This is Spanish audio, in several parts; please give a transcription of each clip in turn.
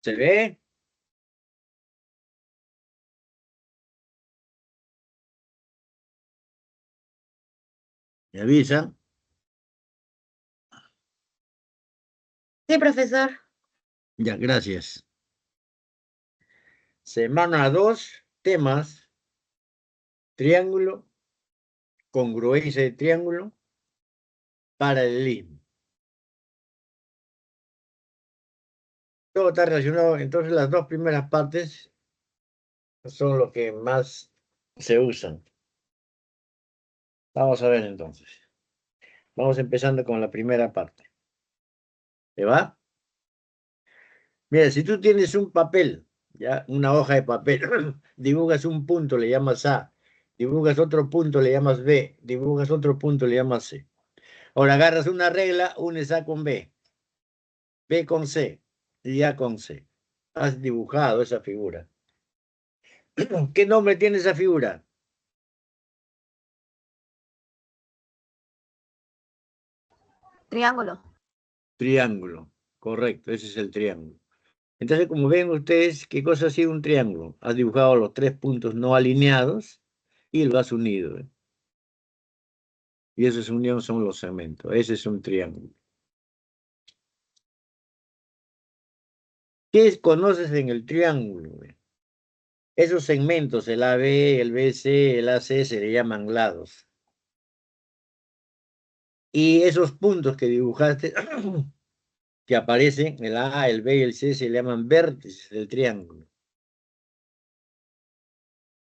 ¿Se ve? ¿Me avisan? Sí, profesor. Ya, gracias. Semana 2, temas, triángulo, congruencia de triángulo, paralelismo. Todo está relacionado, entonces las dos primeras partes son lo que más se usan. Vamos a ver entonces. Vamos empezando con la primera parte. ¿Te va? Mira, si tú tienes un papel, ya, una hoja de papel, dibujas un punto, le llamas A, dibujas otro punto, le llamas B, dibujas otro punto, le llamas C. Ahora agarras una regla, unes A con B, B con C y A con C. Has dibujado esa figura. ¿Qué nombre tiene esa figura? Triángulo. Triángulo. Correcto, ese es el triángulo. Entonces, como ven ustedes, ¿qué cosa ha sido un triángulo? Has dibujado los tres puntos no alineados y lo has unido. Y esa unión son los segmentos. Ese es un triángulo. ¿Qué conoces en el triángulo? Esos segmentos, el AB, el BC, el AC, se le llaman lados. Y esos puntos que dibujaste, que aparecen, el A, el B y el C, se le llaman vértices del triángulo.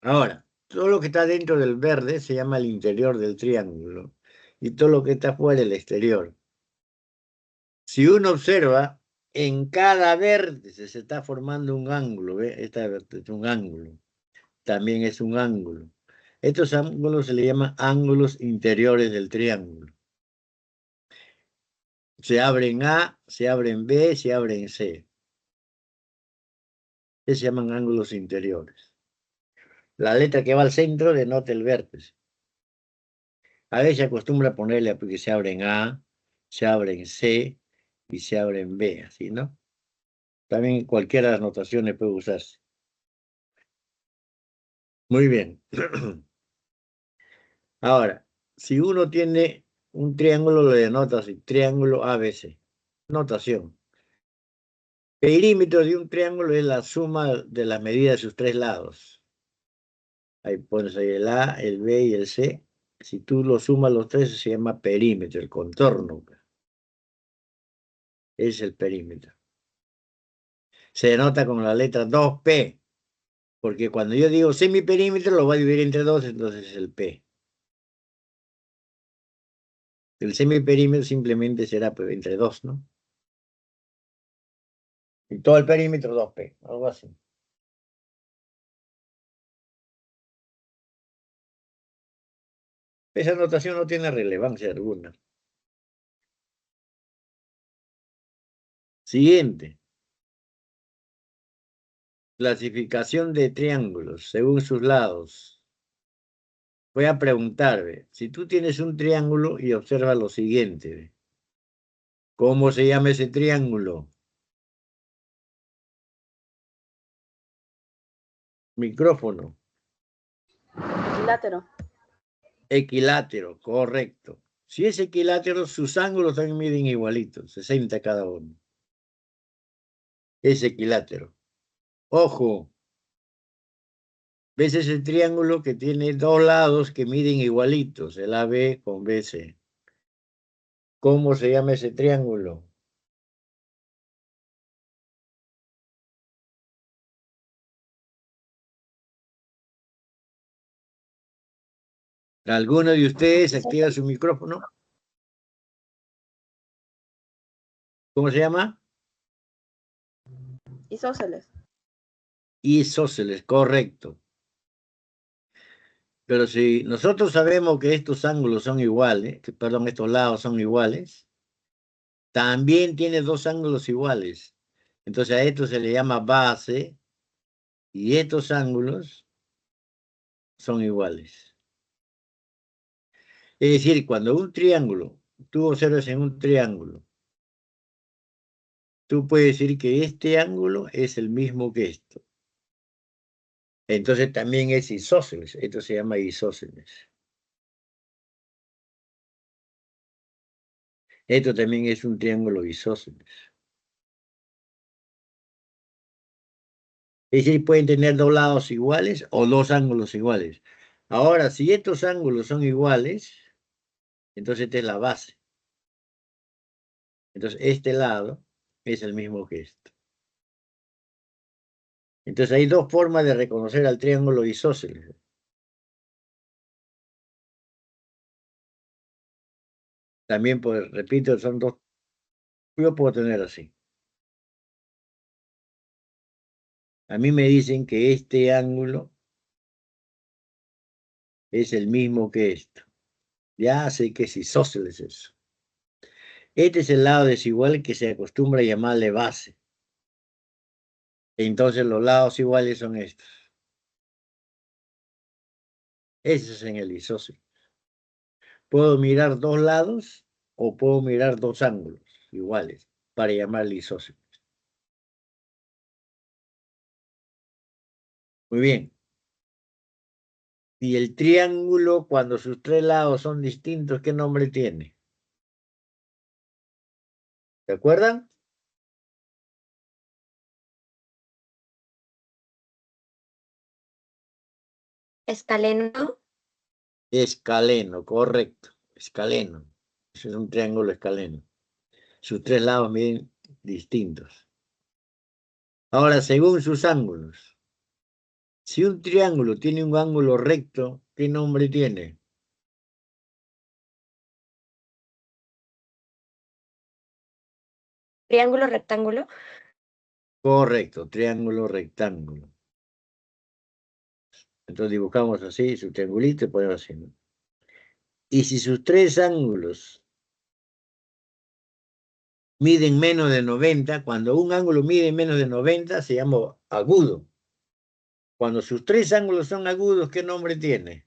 Ahora, todo lo que está dentro del verde se llama el interior del triángulo. Y todo lo que está fuera, el exterior. Si uno observa, en cada vértice se está formando un ángulo. ¿Ve? Esta es un ángulo. También es un ángulo. Estos ángulos se le llaman ángulos interiores del triángulo. Se abren A, se abren B, se abren C. Se llaman ángulos interiores. La letra que va al centro denota el vértice. A veces se acostumbra a ponerle porque se abren A, se abren C y se abren B, así, ¿no? También cualquiera de las notaciones puede usarse. Muy bien. Ahora, si uno tiene un triángulo, lo denota así, triángulo ABC. Notación. Perímetro de un triángulo es la suma de las medidas de sus tres lados. Ahí pones ahí el A, el B y el C. Si tú lo sumas los tres, se llama perímetro, el contorno. Es el perímetro. Se denota con la letra 2P, porque cuando yo digo semiperímetro, lo voy a dividir entre dos, entonces es el P. El semiperímetro simplemente será pues, entre dos, ¿no? Y todo el perímetro 2P, algo así. Esa notación no tiene relevancia alguna. Siguiente. Clasificación de triángulos según sus lados. Voy a preguntarle, si tú tienes un triángulo y observa lo siguiente, ¿cómo se llama ese triángulo? Micrófono. Equilátero. Equilátero, correcto. Si es equilátero, sus ángulos también miden igualitos, 60 cada uno. Es equilátero. Ojo, ¿ves ese triángulo que tiene dos lados que miden igualitos, el AB con BC? ¿Cómo se llama ese triángulo? ¿Alguno de ustedes activa su micrófono? ¿Cómo se llama? Isósceles. Isósceles, correcto. Pero si nosotros sabemos que estos ángulos son iguales, perdón, estos lados son iguales, también tiene dos ángulos iguales. Entonces a esto se le llama base y estos ángulos son iguales. Es decir, cuando un triángulo, tú observas en un triángulo, tú puedes decir que este ángulo es el mismo que esto. Entonces también es isósceles. Esto se llama isósceles. Esto también es un triángulo isósceles. Es decir, pueden tener dos lados iguales o dos ángulos iguales. Ahora, si estos ángulos son iguales, entonces esta es la base. Entonces, este lado es el mismo que esto. Entonces, hay dos formas de reconocer al triángulo isósceles. También, pues, repito, son dos. Yo puedo tener así. A mí me dicen que este ángulo es el mismo que esto. Ya sé que es isósceles eso. Este es el lado desigual que se acostumbra a llamarle base. Entonces los lados iguales son estos. Ese es en el isósceles. Puedo mirar dos lados o puedo mirar dos ángulos iguales para llamarle isósceles. Muy bien. Y el triángulo, cuando sus tres lados son distintos, ¿qué nombre tiene? ¿Se acuerdan? Escaleno. Escaleno, correcto. Escaleno. Ese es un triángulo escaleno. Sus tres lados miden distintos. Ahora, según sus ángulos, si un triángulo tiene un ángulo recto, ¿qué nombre tiene? Triángulo, rectángulo. Correcto, triángulo rectángulo. Entonces dibujamos así su triangulito y ponemos así, ¿no? Y si sus tres ángulos miden menos de 90, cuando un ángulo mide menos de 90 se llama agudo. Cuando sus tres ángulos son agudos, ¿qué nombre tiene?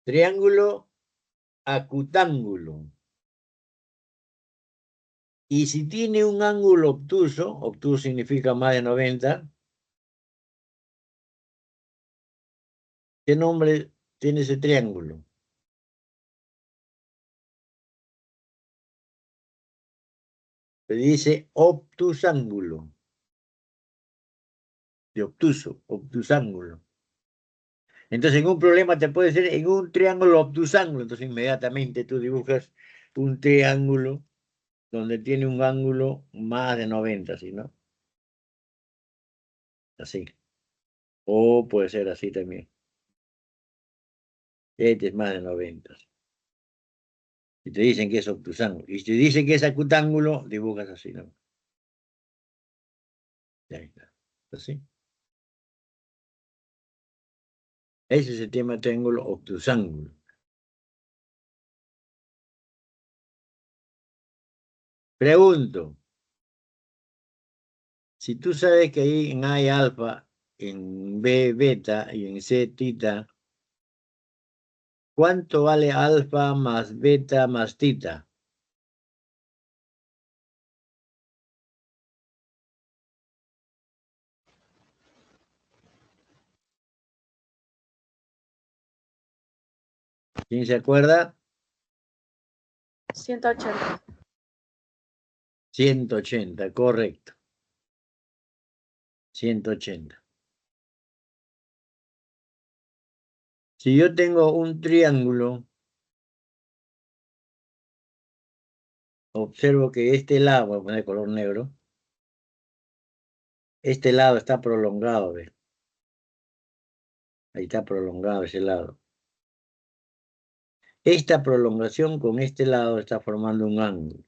Triángulo acutángulo. Y si tiene un ángulo obtuso, obtuso significa más de 90, ¿qué nombre tiene ese triángulo? Se dice obtusángulo. De obtuso, obtusángulo. Entonces, en un problema te puede ser en un triángulo obtusángulo. Entonces, inmediatamente tú dibujas un triángulo donde tiene un ángulo más de 90, ¿sí, no? Así. O puede ser así también. Este es más de 90. Y te dicen que es obtusángulo. Y si te dicen que es acutángulo, dibujas así, ¿no? Ya está. Así. Ese es el tema de triángulo obtusángulo. Pregunto, si tú sabes que ahí en A hay alfa, en B beta y en C tita, ¿cuánto vale alfa más beta más tita? ¿Quién se acuerda? 180. 180, correcto. 180. Si yo tengo un triángulo, observo que este lado, voy a poner color negro, este lado está prolongado, ¿ves? Ahí está prolongado ese lado. Esta prolongación con este lado está formando un ángulo.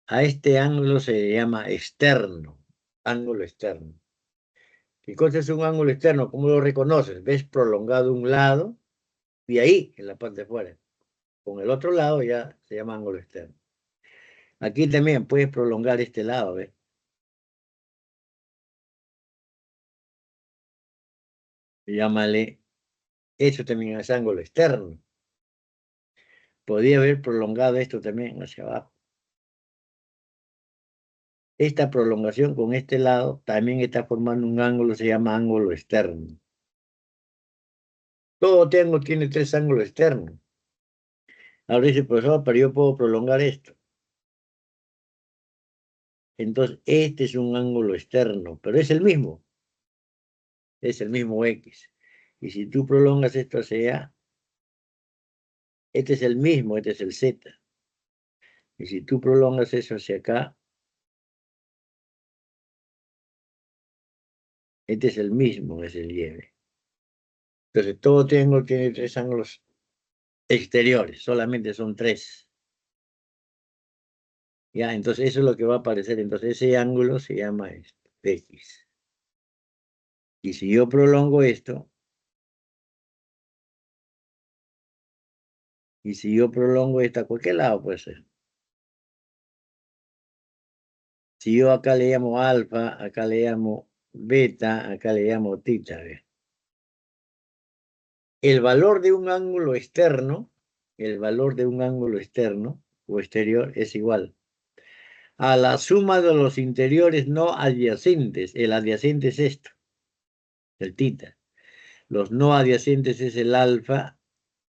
A este ángulo se le llama externo, ángulo externo. ¿Qué cosa es un ángulo externo? ¿Cómo lo reconoces? ¿Ves prolongado un lado? Y ahí, en la parte de fuera. Con el otro lado ya se llama ángulo externo. Aquí también puedes prolongar este lado, ¿ves? Llámale, eso también es ángulo externo. Podría haber prolongado esto también hacia abajo. Esta prolongación con este lado también está formando un ángulo, se llama ángulo externo. Todo triángulo tiene 3 ángulos externos. Ahora dice el profesor, pero yo puedo prolongar esto. Entonces, este es un ángulo externo, pero es el mismo. Es el mismo X. Y si tú prolongas esto hacia allá, este es el mismo, este es el Z. Y si tú prolongas eso hacia acá, este es el mismo, es el Y. Entonces, todo triángulo tiene 3 ángulos exteriores, solamente son 3. Ya, entonces eso es lo que va a aparecer. Entonces, ese ángulo se llama esto, X. Y si yo prolongo esto, y si yo prolongo esta a cualquier lado puede ser. Si yo acá le llamo alfa, acá le llamo beta, acá le llamo tita. ¿Ve? El valor de un ángulo externo, el valor de un ángulo externo o exterior es igual a la suma de los interiores no adyacentes. El adyacente es esto, el tita. Los no adyacentes es el alfa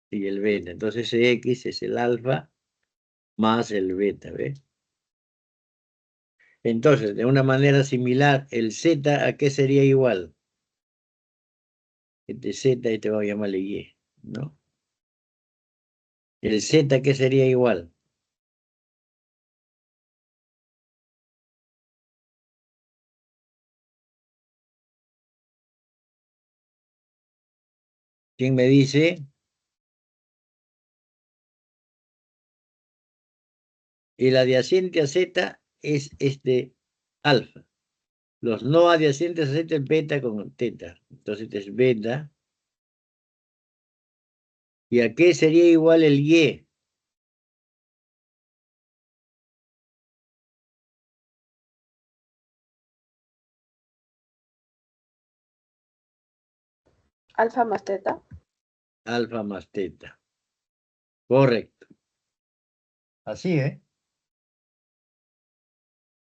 y el beta. Entonces ese X es el alfa más el beta. ¿Ve? Entonces, de una manera similar, el Z, ¿a qué sería igual? Este Z, y te voy a llamarle Y, ¿no? El Z, ¿qué sería igual? ¿Quién me dice? El adyacente a Z es este alfa. Los no adyacentes a Z es beta con teta. Entonces este es beta. ¿Y a qué sería igual el Y? Alfa más teta. Alfa más teta. Correcto. Así, ¿eh?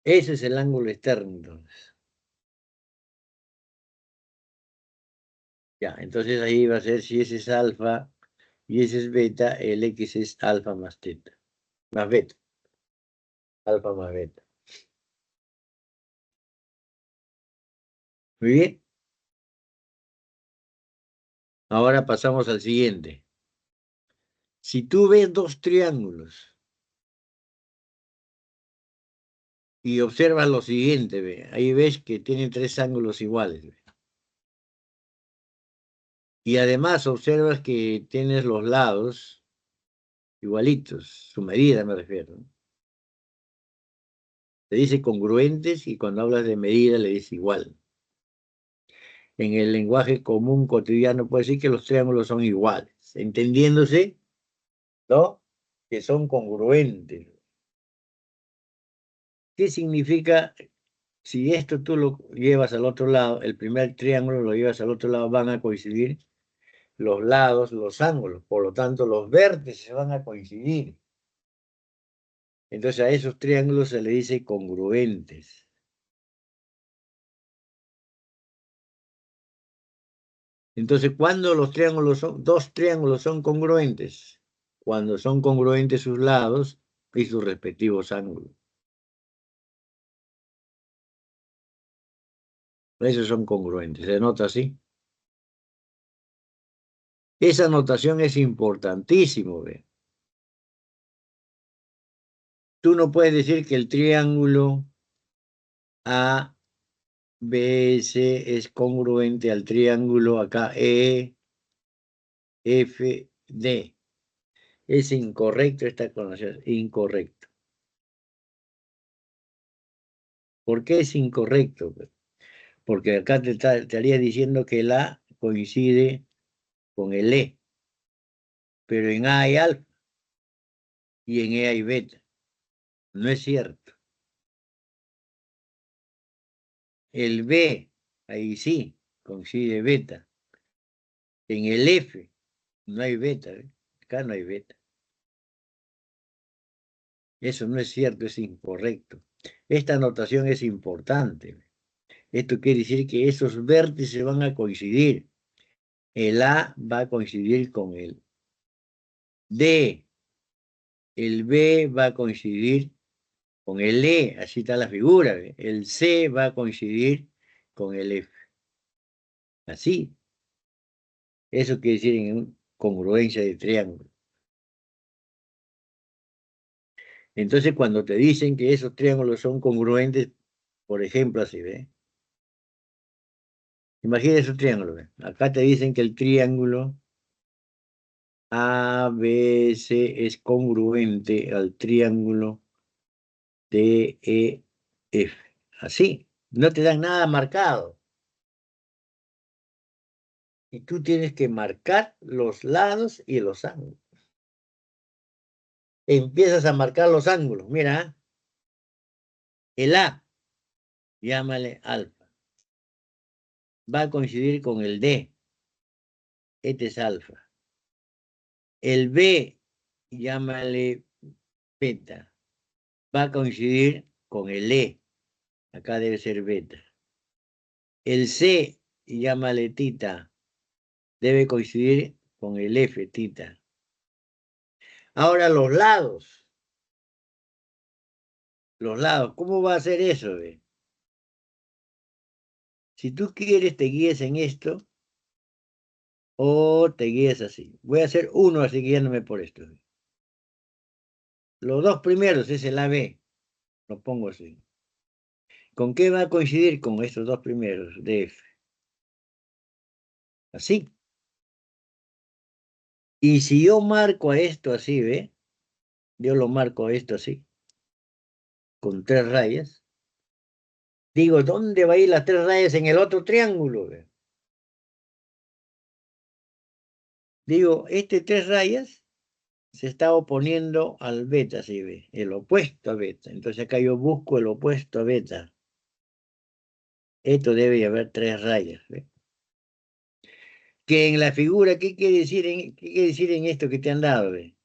Ese es el ángulo externo, entonces. Ya, entonces ahí va a ser, si ese es alfa y ese es beta, el X es alfa más teta. Más beta. Alfa más beta. Muy bien. Ahora pasamos al siguiente. Si tú ves 2 triángulos y observas lo siguiente, ve, ahí ves que tienen 3 ángulos iguales. Ve. Y además observas que tienes los lados igualitos, su medida me refiero. Se dice congruentes y cuando hablas de medida le dice igual. En el lenguaje común cotidiano puede decir que los triángulos son iguales, entendiéndose, ¿no? Que son congruentes. ¿Qué significa? Si esto tú lo llevas al otro lado, el primer triángulo lo llevas al otro lado, van a coincidir los lados, los ángulos, por lo tanto los vértices van a coincidir. Entonces a esos triángulos se le dice congruentes. Entonces, ¿cuándo los triángulos son, 2 triángulos son congruentes? Cuando son congruentes sus lados y sus respectivos ángulos. Esos son congruentes, ¿se nota así? Esa notación es importantísimo, ¿ve? Tú no puedes decir que el triángulo ABS es congruente al triángulo acá EFD. Es incorrecto esta condición, incorrecto. ¿Por qué es incorrecto? Porque acá te estaría diciendo que el A coincide con el E, pero en A hay alfa y en E hay beta. No es cierto. El B, ahí sí, coincide beta, En el F no hay beta, ¿ve? Acá no hay beta. Eso no es cierto, es incorrecto. Esta notación es importante. Esto quiere decir que esos vértices van a coincidir. El A va a coincidir con el D. El B va a coincidir con el E. Así está la figura. ¿Ve? El C va a coincidir con el F. Así. Eso quiere decir en congruencia de triángulo. Entonces, cuando te dicen que esos triángulos son congruentes, por ejemplo, así, ¿ve? Imagínate un triángulo, ¿ve? Acá te dicen que el triángulo ABC es congruente al triángulo DEF. Así, no te dan nada marcado. Y tú tienes que marcar los lados y los ángulos. Empiezas a marcar los ángulos. Mira, el A, llámale alfa. Va a coincidir con el D. Este es alfa. El B, llámale beta. Va a coincidir con el E. Acá debe ser beta. El C, llámale tita, debe coincidir con el F, tita. Ahora los lados, ¿cómo va a ser eso? ¿Ve? Si tú quieres, te guíes en esto o te guíes así. Voy a hacer uno así guiándome por esto. ¿Ve? Los dos primeros es el AB, lo pongo así. ¿Con qué va a coincidir con estos dos primeros de F? Así. Y si yo marco a esto así, ¿ve? Yo lo marco a esto así, con 3 rayas. Digo, ¿dónde va a ir las 3 rayas en el otro triángulo? ¿Ve? Digo, este 3 rayas se está oponiendo al beta, ¿sí ve? El opuesto a beta. Entonces acá yo busco el opuesto a beta. Esto debe haber 3 rayas, ¿ve? Que en la figura, ¿qué quiere decir en esto que te han dado? ¿Ve?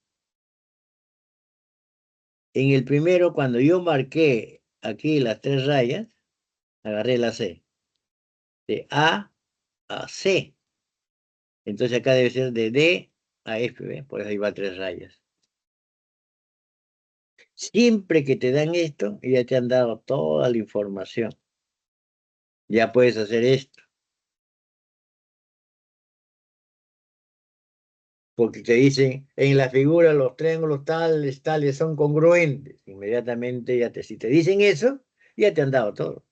En el primero, cuando yo marqué aquí las 3 rayas, agarré la C. De A a C. Entonces acá debe ser de D a F, ¿ve? Por eso ahí va 3 rayas. Siempre que te dan esto, ya te han dado toda la información. Ya puedes hacer esto. Porque te dicen, en la figura los triángulos tales son congruentes. Inmediatamente si te dicen eso, ya te han dado todo.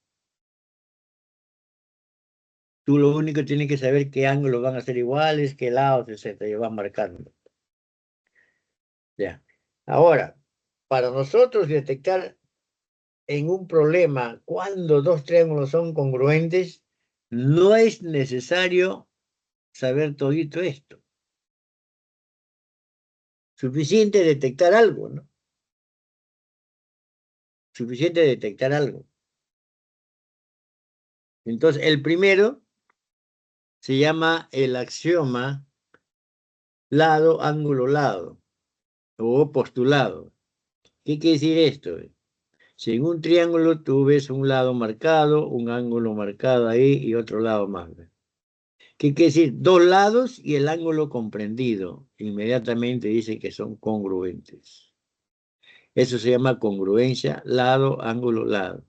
Tú lo único que tienes que saber qué ángulos van a ser iguales, qué lados, etc. Y vas marcando. Ya. Ahora, para nosotros detectar en un problema cuando dos triángulos son congruentes, no es necesario saber todito esto. Suficiente detectar algo, ¿no? Suficiente detectar algo. Entonces, el primero se llama el axioma lado, ángulo, lado, o postulado. ¿Qué quiere decir esto? Si en un triángulo tú ves un lado marcado, un ángulo marcado ahí y otro lado más. ¿Qué quiere decir? Dos lados y el ángulo comprendido. Inmediatamente dice que son congruentes. Eso se llama congruencia, lado, ángulo, lado.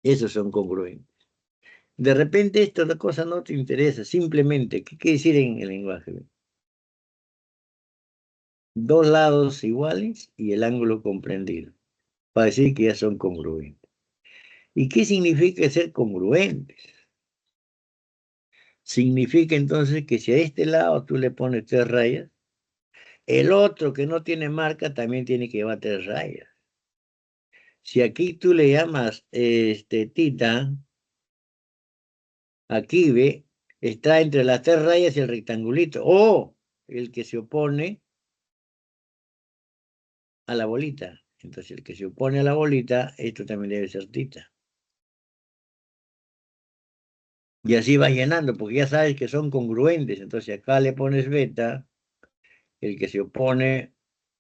Esos son congruentes. De repente esta cosa no te interesa, simplemente, ¿qué quiere decir en el lenguaje? Dos lados iguales y el ángulo comprendido, para decir que ya son congruentes. ¿Y qué significa ser congruentes? Significa entonces que si a este lado tú le pones 3 rayas, el otro que no tiene marca también tiene que llevar 3 rayas. Si aquí tú le llamas tita, aquí ve, está entre las 3 rayas y el rectangulito, o el que se opone a la bolita. Entonces el que se opone a la bolita, esto también debe ser tita. Y así va llenando, porque ya sabes que son congruentes. Entonces acá le pones beta, el que se opone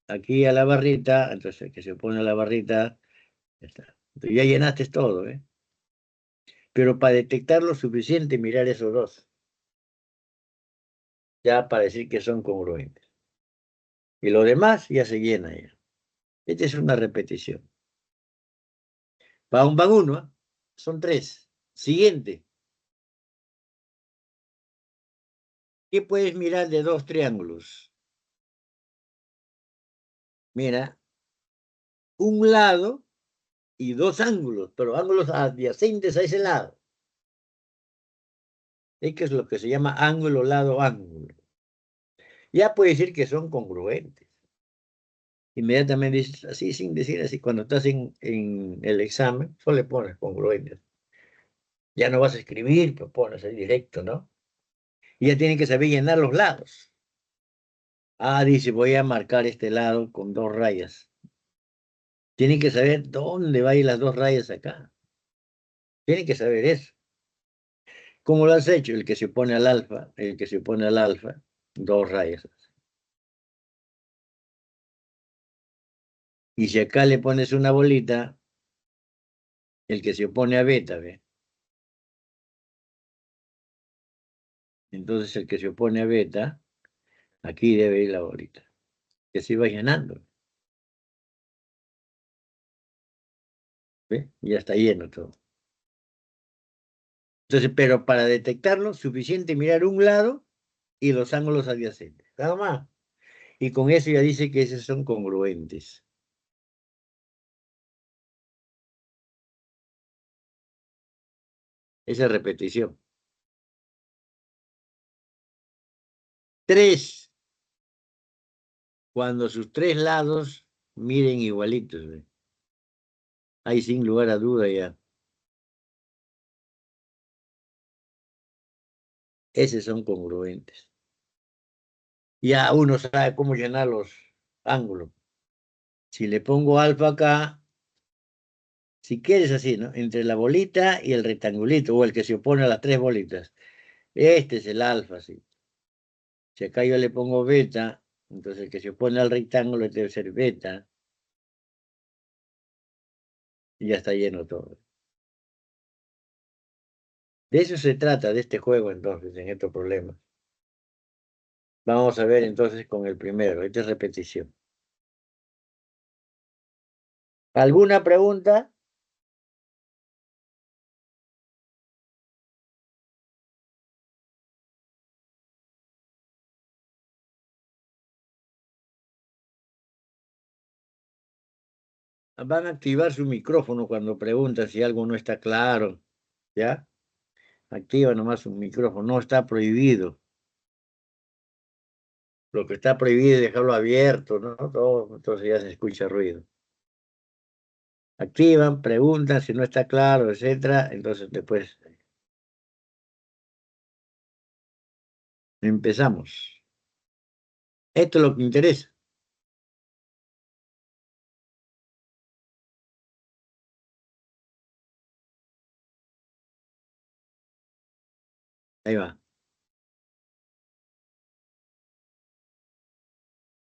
aquí a la barrita, entonces el que se opone a la barrita, ya está. Entonces ya llenaste todo, ¿eh? Pero para detectar lo suficiente, mirar esos dos. Ya para decir que son congruentes. Y lo demás ya se llena ya. Esta es una repetición. Van uno, ¿eh? Son tres. Siguiente. ¿Qué puedes mirar de dos triángulos? Mira, un lado y dos ángulos, pero ángulos adyacentes a ese lado. Es que es lo que se llama ángulo, lado, ángulo. Ya puede decir que son congruentes. Inmediatamente dices así, sin decir así, cuando estás en el examen, solo le pones congruentes. Ya no vas a escribir, pero pones ahí directo, ¿no? Y ya tienen que saber llenar los lados. Ah, dice, voy a marcar este lado con dos rayas. Tienen que saber dónde van a ir las dos rayas acá. Tienen que saber eso. ¿Cómo lo has hecho? El que se opone al alfa, el que se opone al alfa, dos rayas. Y si acá le pones una bolita, el que se opone a beta, ¿ve? Entonces el que se opone a beta, aquí debe ir la bolita. Que se va llenando. ¿Ve? Ya está lleno todo. Entonces, pero para detectarlo, suficiente mirar un lado y los ángulos adyacentes. Nada más. Y con eso ya dice que esos son congruentes. Esa repetición. 3, cuando sus tres lados miren igualitos. ¿Ve? Ahí sin lugar a duda ya. Esos son congruentes. Ya uno sabe cómo llenar los ángulos. Si le pongo alfa acá, si quieres así, ¿no? Entre la bolita y el rectangulito, o el que se opone a las tres bolitas. Este es el alfa, sí. Si acá yo le pongo beta, entonces el que se opone al rectángulo debe ser beta. Y ya está lleno todo. De eso se trata, de este juego, entonces, en estos problemas. Vamos a ver entonces con el primero. Esta es repetición. ¿Alguna pregunta? Van a activar su micrófono cuando preguntan si algo no está claro. ¿Ya? Activa nomás su micrófono. No está prohibido. Lo que está prohibido es dejarlo abierto, ¿no? Todo, entonces ya se escucha ruido. Activan, preguntan si no está claro, etcétera. Entonces después empezamos. Esto es lo que interesa. Ahí va.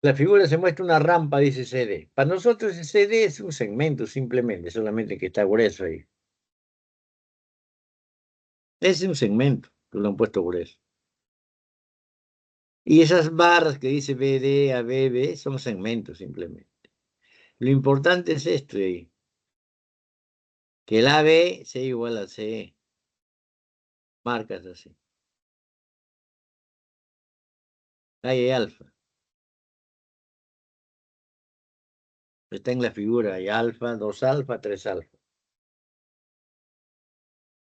La figura se muestra una rampa, dice CD. Para nosotros el CD es un segmento simplemente, solamente que está grueso ahí. Es un segmento que lo han puesto grueso. Y esas barras que dice BD a BB son segmentos simplemente. Lo importante es esto ahí. Que el AB sea igual a CE. Marcas así. Ahí hay alfa. Está en la figura. Hay alfa, 2 alfa, 3 alfa.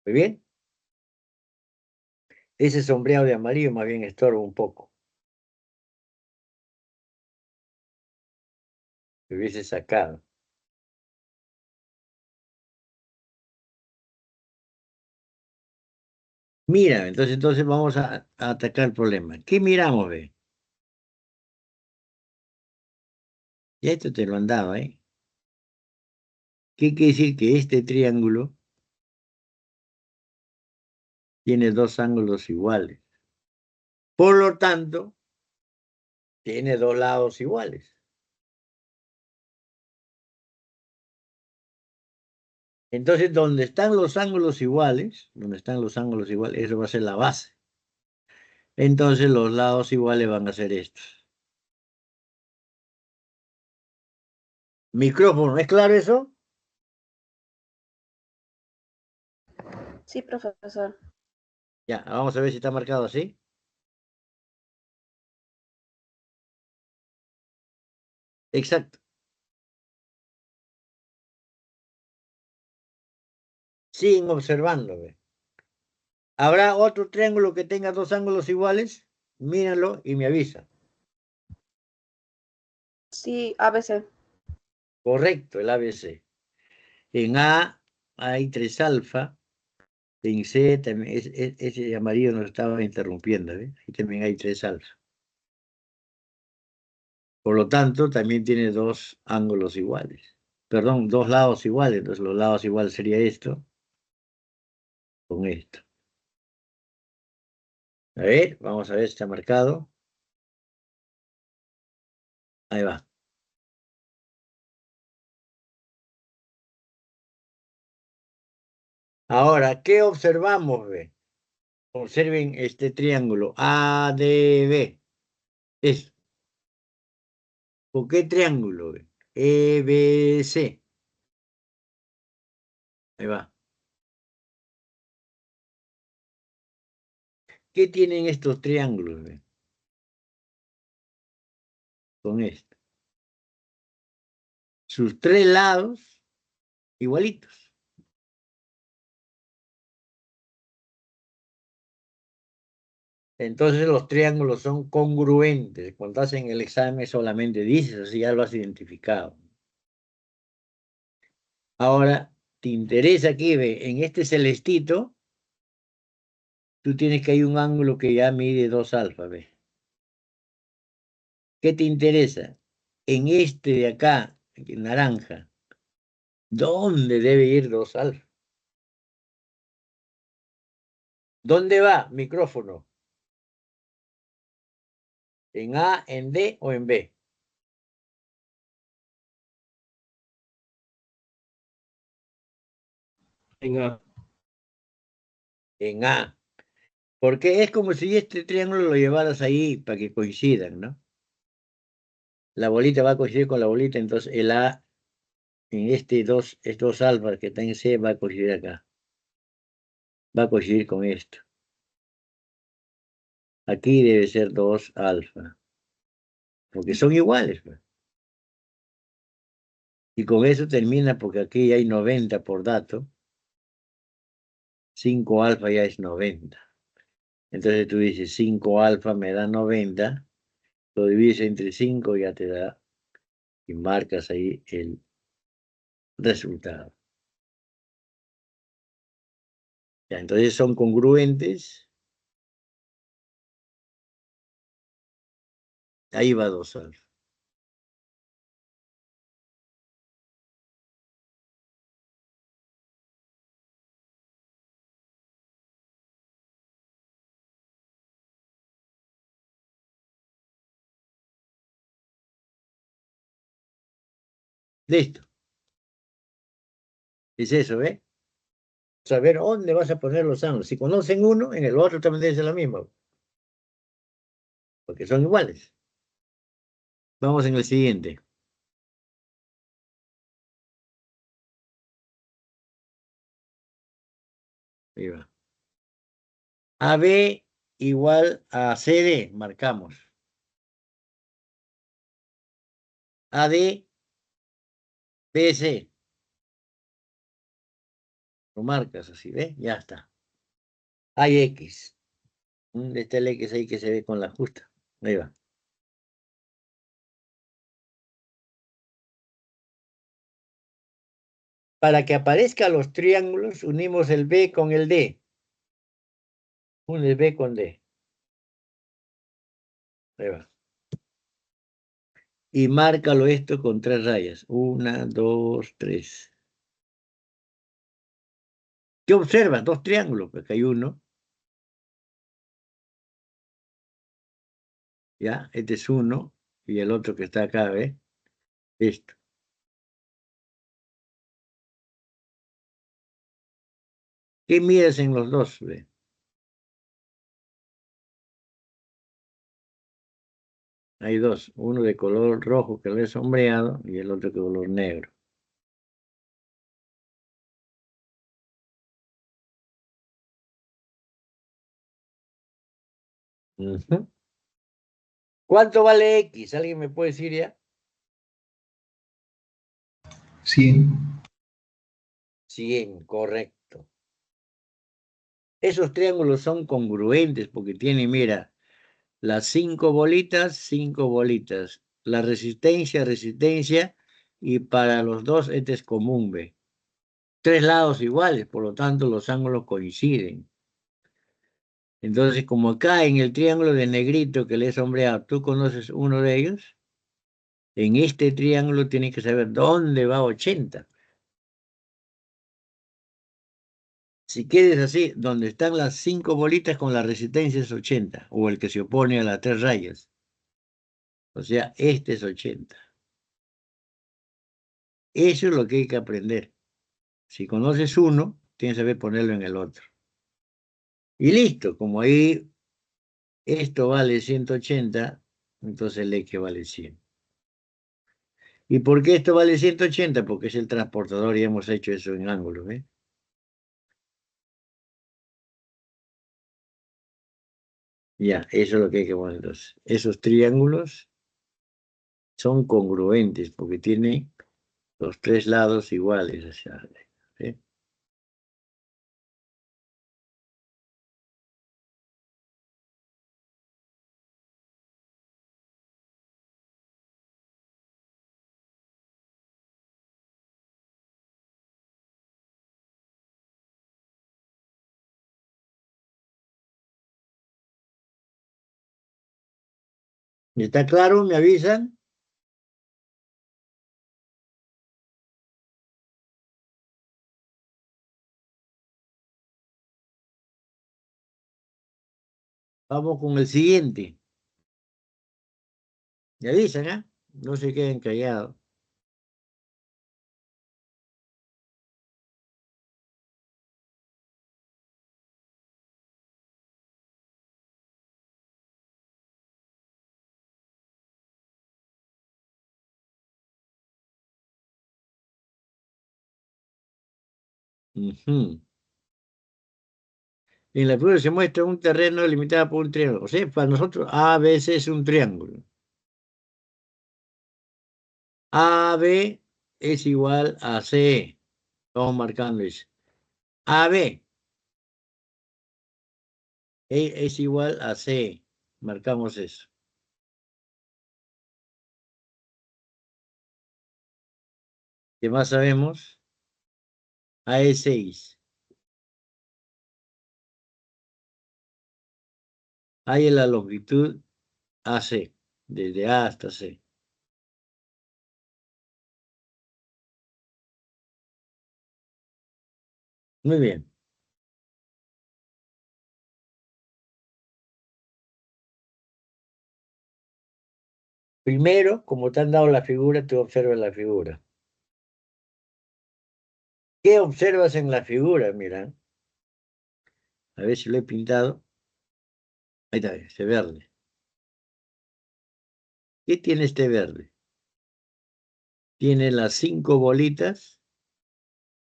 ¿Muy bien? Ese sombreado de amarillo más bien estorba un poco. Me hubiese sacado. Mira, entonces vamos a atacar el problema. ¿Qué miramos, ve? Ya esto te lo han dado, ¿eh? ¿Qué quiere decir? Que este triángulo tiene dos ángulos iguales. Por lo tanto, tiene dos lados iguales. Entonces, donde están los ángulos iguales, eso va a ser la base. Entonces, los lados iguales van a ser estos. Micrófono, ¿es claro eso? Sí, profesor. Ya, vamos a ver si está marcado así. Exacto. Siguen observando. ¿Ve? ¿Habrá otro triángulo que tenga dos ángulos iguales? Míralo y me avisa. Sí, ABC. Correcto, el ABC. En A hay 3 alfa. En C también, ese amarillo nos estaba interrumpiendo. ¿Ve? Aquí también hay 3 alfa. Por lo tanto, también tiene dos ángulos iguales. Perdón, dos lados iguales. Entonces, los lados iguales sería esto con esto. A ver, vamos a ver si está marcado. Ahí va. Ahora, ¿qué observamos? Ve? Observen este triángulo ADB. Es. ¿Por qué triángulo? Ve? EBC. Ahí va. ¿Qué tienen estos triángulos? Ve? Con esto. Sus 3 lados igualitos. Entonces los triángulos son congruentes. Cuando hacen el examen solamente dices así, ya lo has identificado. Ahora, ¿te interesa aquí, ve? En este celestito, tú tienes que hay un ángulo que ya mide 2 alfa, ve. ¿Qué te interesa? En este de acá, en naranja, ¿dónde debe ir 2 alfa? ¿Dónde va? Micrófono. ¿En A, en D o en B? En A. En A. Porque es como si este triángulo lo llevaras ahí para que coincidan, ¿no? La bolita va a coincidir con la bolita, entonces el A en estos dos alfas que está en C va a coincidir acá. Va a coincidir con esto. Aquí debe ser 2 alfa. Porque son iguales. Pues. Y con eso termina porque aquí hay 90 por dato. 5 alfa ya es 90. Entonces tú dices 5 alfa me da 90. Lo divides entre 5 ya te da. Y marcas ahí el resultado. Ya, entonces son congruentes. Ahí va 2 alfa. Listo. Es eso, ¿eh? Saber dónde vas a poner los ángulos. Si conocen uno, en el otro también debe ser lo mismo. Porque son iguales. Vamos en el siguiente. Ahí va. AB igual a CD, marcamos. AD, BC. Lo marcas así, ¿ves? Ya está. Hay X. Está el X ahí que se ve con la justa. Ahí va. Para que aparezcan los triángulos, unimos el B con el D. Une el B con D. Ahí va. Y márcalo esto con 3 rayas. 1, 2, 3. ¿Qué observas? 2 triángulos, porque hay uno. ¿Ya? Este es 1 y el otro que está acá, ¿ves? Esto. ¿Qué mides en los dos? ¿Ve? Hay dos, uno de color rojo que lo he sombreado y el otro de color negro. Ujú. ¿Cuánto vale X? ¿Alguien me puede decir ya? 100. 100, correcto. Esos triángulos son congruentes porque tienen, mira, las 5 bolitas. La resistencia, y para los dos este es común, ¿ve? 3 lados iguales, por lo tanto los ángulos coinciden. Entonces, como acá en el triángulo de negrito que le he sombreado, ¿tú conoces uno de ellos? En este triángulo tienes que saber dónde va 80. Si quieres así, donde están las 5 bolitas con la resistencia es 80, o el que se opone a las 3 rayas. O sea, este es 80. Eso es lo que hay que aprender. Si conoces uno, tienes que saber ponerlo en el otro. Y listo, como ahí esto vale 180, entonces el X vale 100. ¿Y por qué esto vale 180? Porque es el transportador y hemos hecho eso en ángulos, ¿eh? Ya, eso es lo que hay que poner. Entonces, esos triángulos son congruentes porque tienen los 3 lados iguales. O sea, ¿sí? ¿Está claro? ¿Me avisan? Vamos con el siguiente. Me avisan, ¿ah? No se queden callados. Ujú. En la figura se muestra un terreno limitado por un triángulo. O sea, para nosotros ABC es un triángulo. AB es igual a CE. Vamos marcando eso. AB es igual a CE. Marcamos eso. ¿Qué más sabemos? A es 6. Hay en la longitud AC, desde A hasta C. Muy bien. Primero, como te han dado la figura, tú observas la figura. ¿Qué observas en la figura? Mira, a ver si lo he pintado. Ahí está, este verde. ¿Qué tiene este verde? Tiene las 5 bolitas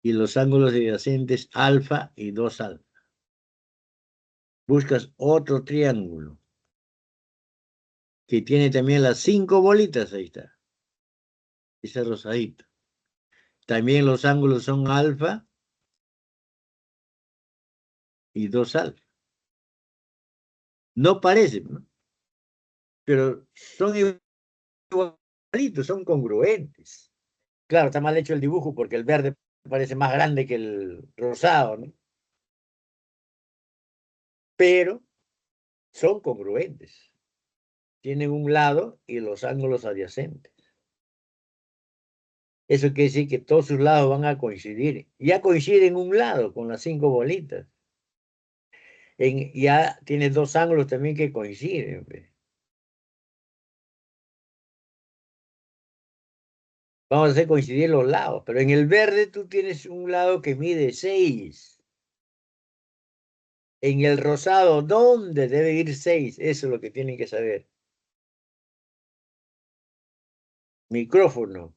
y los ángulos adyacentes alfa y 2 alfa. Buscas otro triángulo que tiene también las 5 bolitas, ahí está, ese rosadito. También los ángulos son alfa y 2 alfa. No parecen, ¿no? Pero son igualitos, son congruentes. Claro, está mal hecho el dibujo porque el verde parece más grande que el rosado, ¿no? Pero son congruentes. Tienen un lado y los ángulos adyacentes. Eso quiere decir que todos sus lados van a coincidir. Ya coinciden un lado con las 5 bolitas. Ya tiene 2 ángulos también que coinciden. Vamos a hacer coincidir los lados, pero en el verde tú tienes un lado que mide 6. En el rosado, ¿dónde debe ir 6? Eso es lo que tienen que saber. Micrófono.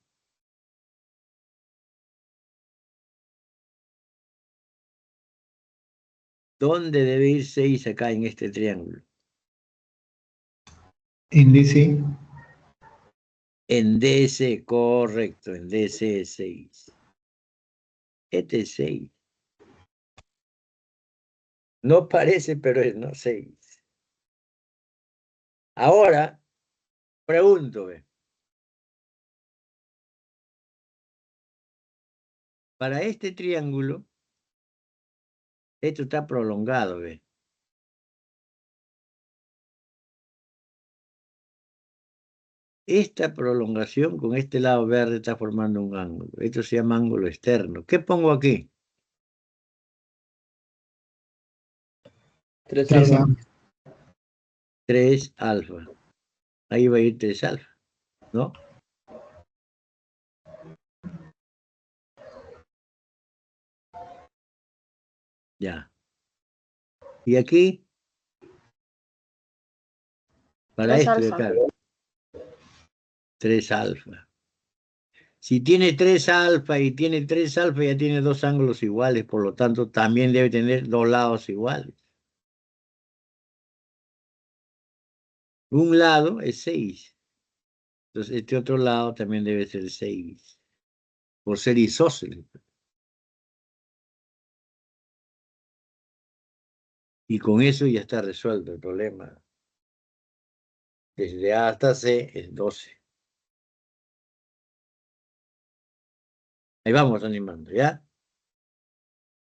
¿Dónde debe ir 6 acá en este triángulo? En DC. En DC, correcto, en DC es 6. Este es 6. No parece, pero es no 6. Ahora, pregunto, ¿ve? Para este triángulo, esto está prolongado, ¿ve? Esta prolongación con este lado verde está formando un ángulo. Esto se llama ángulo externo. ¿Qué pongo aquí? 3 3 alfa. alfa. 3 alfa. Ahí va a ir 3 alfa, ¿no? Ya. Y aquí, para 3 esto de alfa. acá, 3 alfa. Si tiene 3 alfa y tiene 3 alfa, ya tiene dos ángulos iguales, por lo tanto, también debe tener dos lados iguales. Un lado es 6. Entonces, este otro lado también debe ser 6, por ser isósceles. Y con eso ya está resuelto el problema. Desde A hasta C es 12. Ahí vamos animando, ¿ya?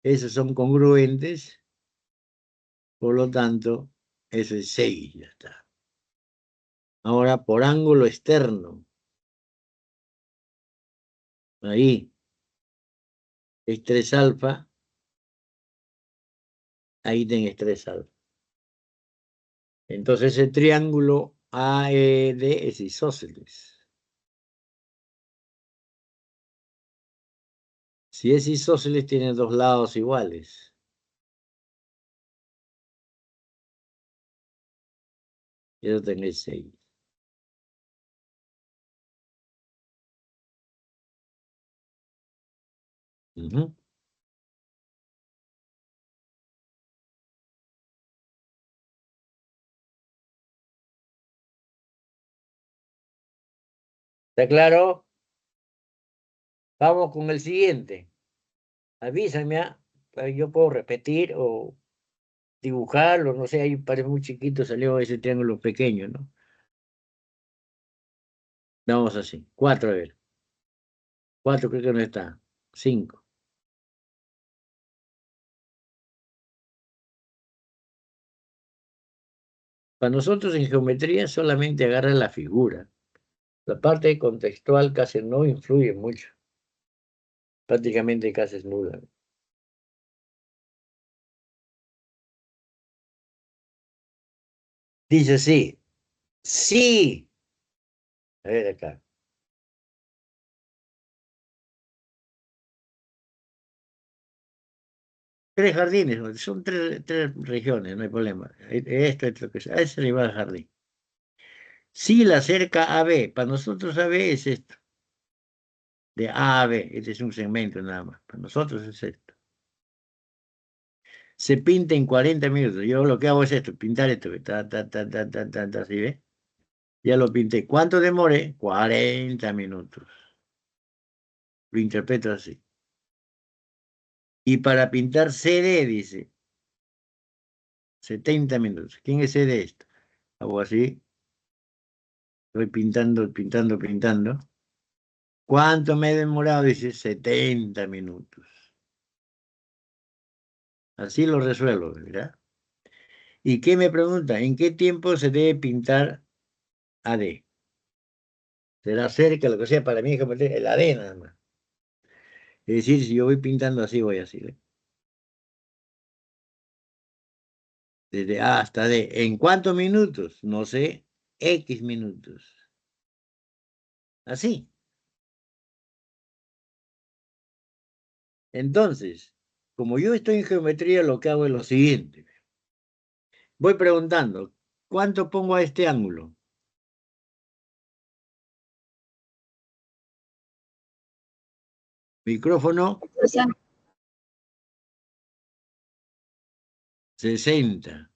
Esos son congruentes, por lo tanto, eso es 6, ya está. Ahora, por ángulo externo, ahí es 3 alfa, ahí tenés 3 alfa. Entonces, el triángulo AED es isósceles. Si es isósceles, tiene dos lados iguales. Y eso tenés 6. ¿Está claro? Vamos con el siguiente. Avísame, yo puedo repetir o dibujarlo, no sé, ahí parece muy chiquito, salió ese triángulo pequeño, ¿no? Vamos así. 4, a ver. 4 creo que no está. 5. Para nosotros en geometría solamente agarra la figura. La parte contextual casi no influye mucho. Prácticamente casi es nula. Dice así. Sí. A ver acá. Tres jardines, son tres regiones, no hay problema. Esto que sea. A ese le va al jardín. Si la cerca AB, para nosotros AB es esto. De A a B, este es un segmento nada más. Para nosotros es esto. Se pinta en 40 minutos. Yo lo que hago es esto, pintar esto. ¿Sí ve? Ya lo pinté. ¿Cuánto demoré? 40 minutos. Lo interpreto así. Y para pintar CD, dice, 70 minutos. ¿Quién es CD esto? Hago así. Estoy pintando. ¿Cuánto me he demorado? Dice 70 minutos. Así lo resuelvo, ¿verdad? ¿Y qué me pregunta? ¿En qué tiempo se debe pintar AD? Será cerca, lo que sea, para mí es como el AD nada más. Es decir, si yo voy pintando así, voy así, ¿ve? Desde A hasta D. ¿En cuántos minutos? No sé, X minutos. Así. Entonces, como yo estoy en geometría, lo que hago es lo siguiente. Voy preguntando, ¿cuánto pongo a este ángulo? Micrófono, 60.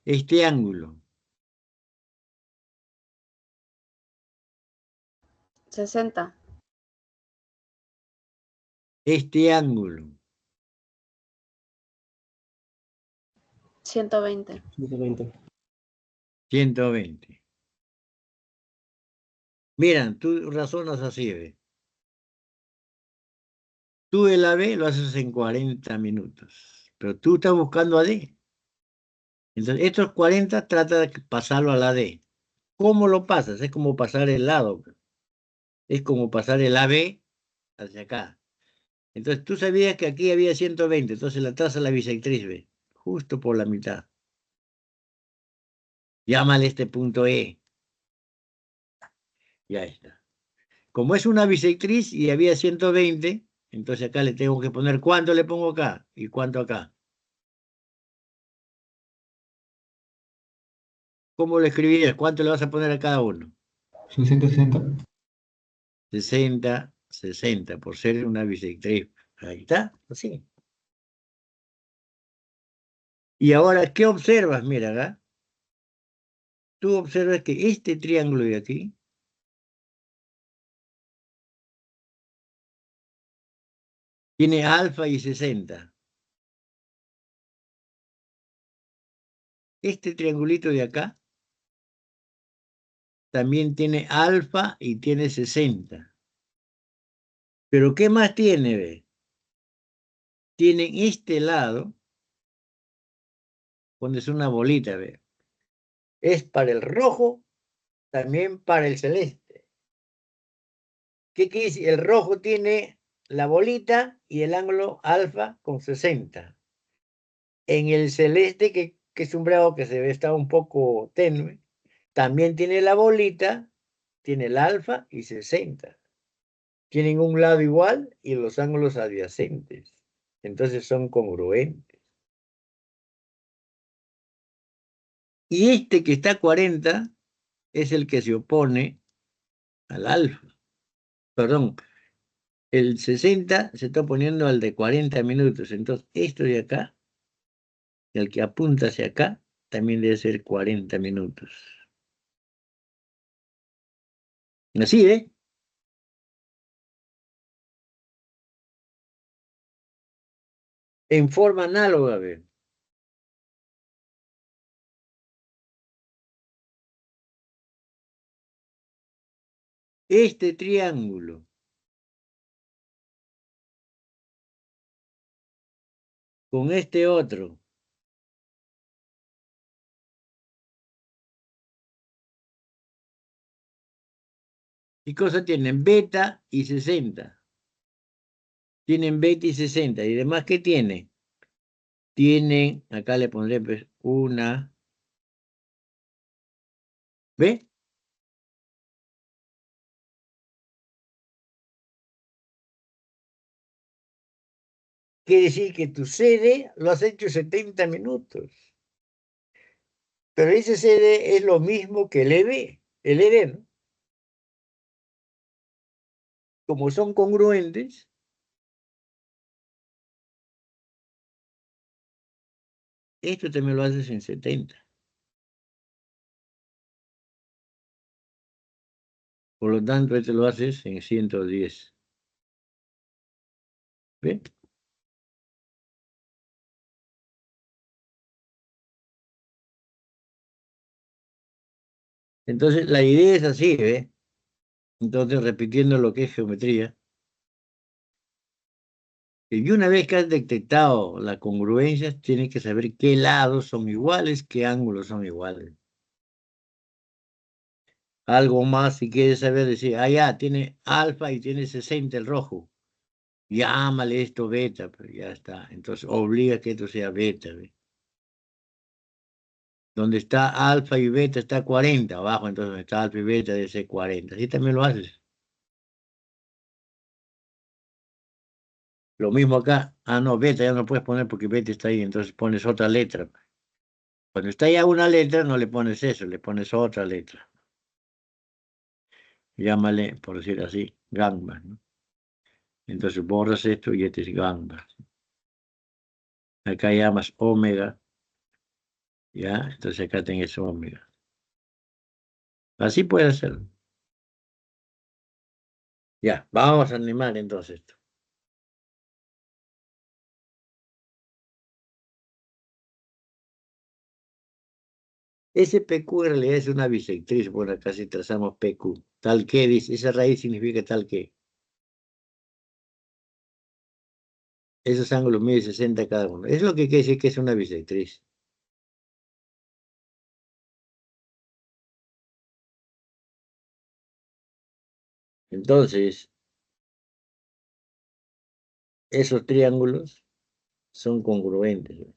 Este ángulo, 60. este ángulo, 120. 120. 120. Miran, tú razonas así, ¿ve? Tú el AB lo haces en 40 minutos, pero tú estás buscando AD. Entonces, estos 40 trata de pasarlo al AD. ¿Cómo lo pasas? Es como pasar el lado. Es como pasar el AB hacia acá. Entonces, tú sabías que aquí había 120, entonces la traza la bisectriz, ¿ve? Justo por la mitad. Llámale este punto E. Ya está. Como es una bisectriz y había 120, entonces acá le tengo que poner cuánto le pongo acá y cuánto acá. ¿Cómo lo escribirías? ¿Cuánto le vas a poner a cada uno? 60, 60. 60, 60, por ser una bisectriz. Ahí está, así. Y ahora, ¿qué observas? Mira acá. Tú observas que este triángulo de aquí tiene alfa y 60. Este triangulito de acá también tiene alfa y tiene 60. Pero ¿qué más tiene, ve? Tiene este lado, pones una bolita, ve. Es para el rojo, también para el celeste. ¿Qué quiere decir? El rojo tiene la bolita y el ángulo alfa con 60. En el celeste, que es un bravo que se ve está un poco tenue, también tiene la bolita, tiene el alfa y 60. Tienen un lado igual y los ángulos adyacentes. Entonces son congruentes. Y este que está a 40 es el que se opone al alfa. Perdón, el 60 se está oponiendo al de 40 minutos. Entonces, esto de acá, el que apunta hacia acá, también debe ser 40 minutos. Así, ¿eh? En forma análoga, ¿ve? Este triángulo con este otro, ¿qué cosa tienen? Beta y 60. Tienen beta y 60. ¿Y demás qué tiene? Tienen, acá le pondré pues una, ¿ve? Quiere decir que tu CD lo has hecho 70 minutos. Pero ese CD es lo mismo que el ED. El ED, ¿no? Como son congruentes, esto también lo haces en 70. Por lo tanto, este lo haces en 110. ¿Ve? Entonces, la idea es así, ¿ve? Entonces, repitiendo lo que es geometría, y una vez que has detectado la congruencia, tienes que saber qué lados son iguales, qué ángulos son iguales. Algo más, si quieres saber, decir, ya, tiene alfa y tiene 60 el rojo. Llámale esto beta, pero ya está. Entonces, obliga que esto sea beta, ¿ve? Donde está alfa y beta está 40 abajo, entonces donde está alfa y beta debe ser 40. Así también lo haces. Lo mismo acá. Ah, no, beta ya no puedes poner porque beta está ahí, entonces pones otra letra. Cuando está ya una letra, no le pones eso, le pones otra letra. Llámale, por decir así, gamba, ¿no? Entonces borras esto y este es gamba. Acá llamas omega, ¿ya? Entonces acá tenés omega. Así puede hacerlo. Ya, vamos a animar entonces esto. Ese PQ en realidad es una bisectriz, bueno, acá si trazamos PQ. Tal que, dice, esa raíz significa tal que. Esos ángulos mide 60 cada uno. Es lo que quiere decir que es una bisectriz. Entonces, esos triángulos son congruentes, ¿no?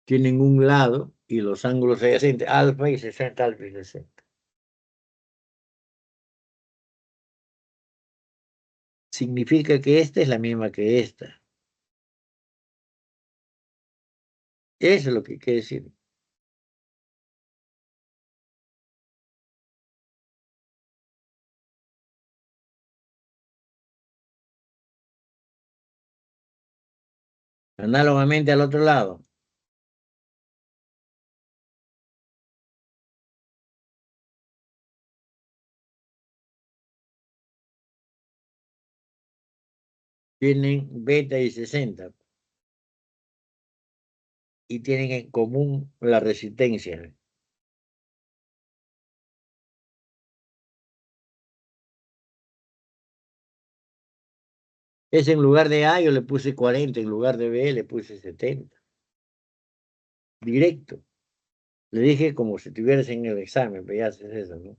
Tienen un lado y los ángulos adyacentes, alfa y 60, alfa y 60. Significa que esta es la misma que esta. Eso es lo que quiere decir. Análogamente al otro lado. Tienen beta y 60. Y tienen en común la resistencia. Es en lugar de A yo le puse 40, en lugar de B le puse 70. Directo. Le dije como si estuvieras en el examen, pero ya haces eso, ¿no?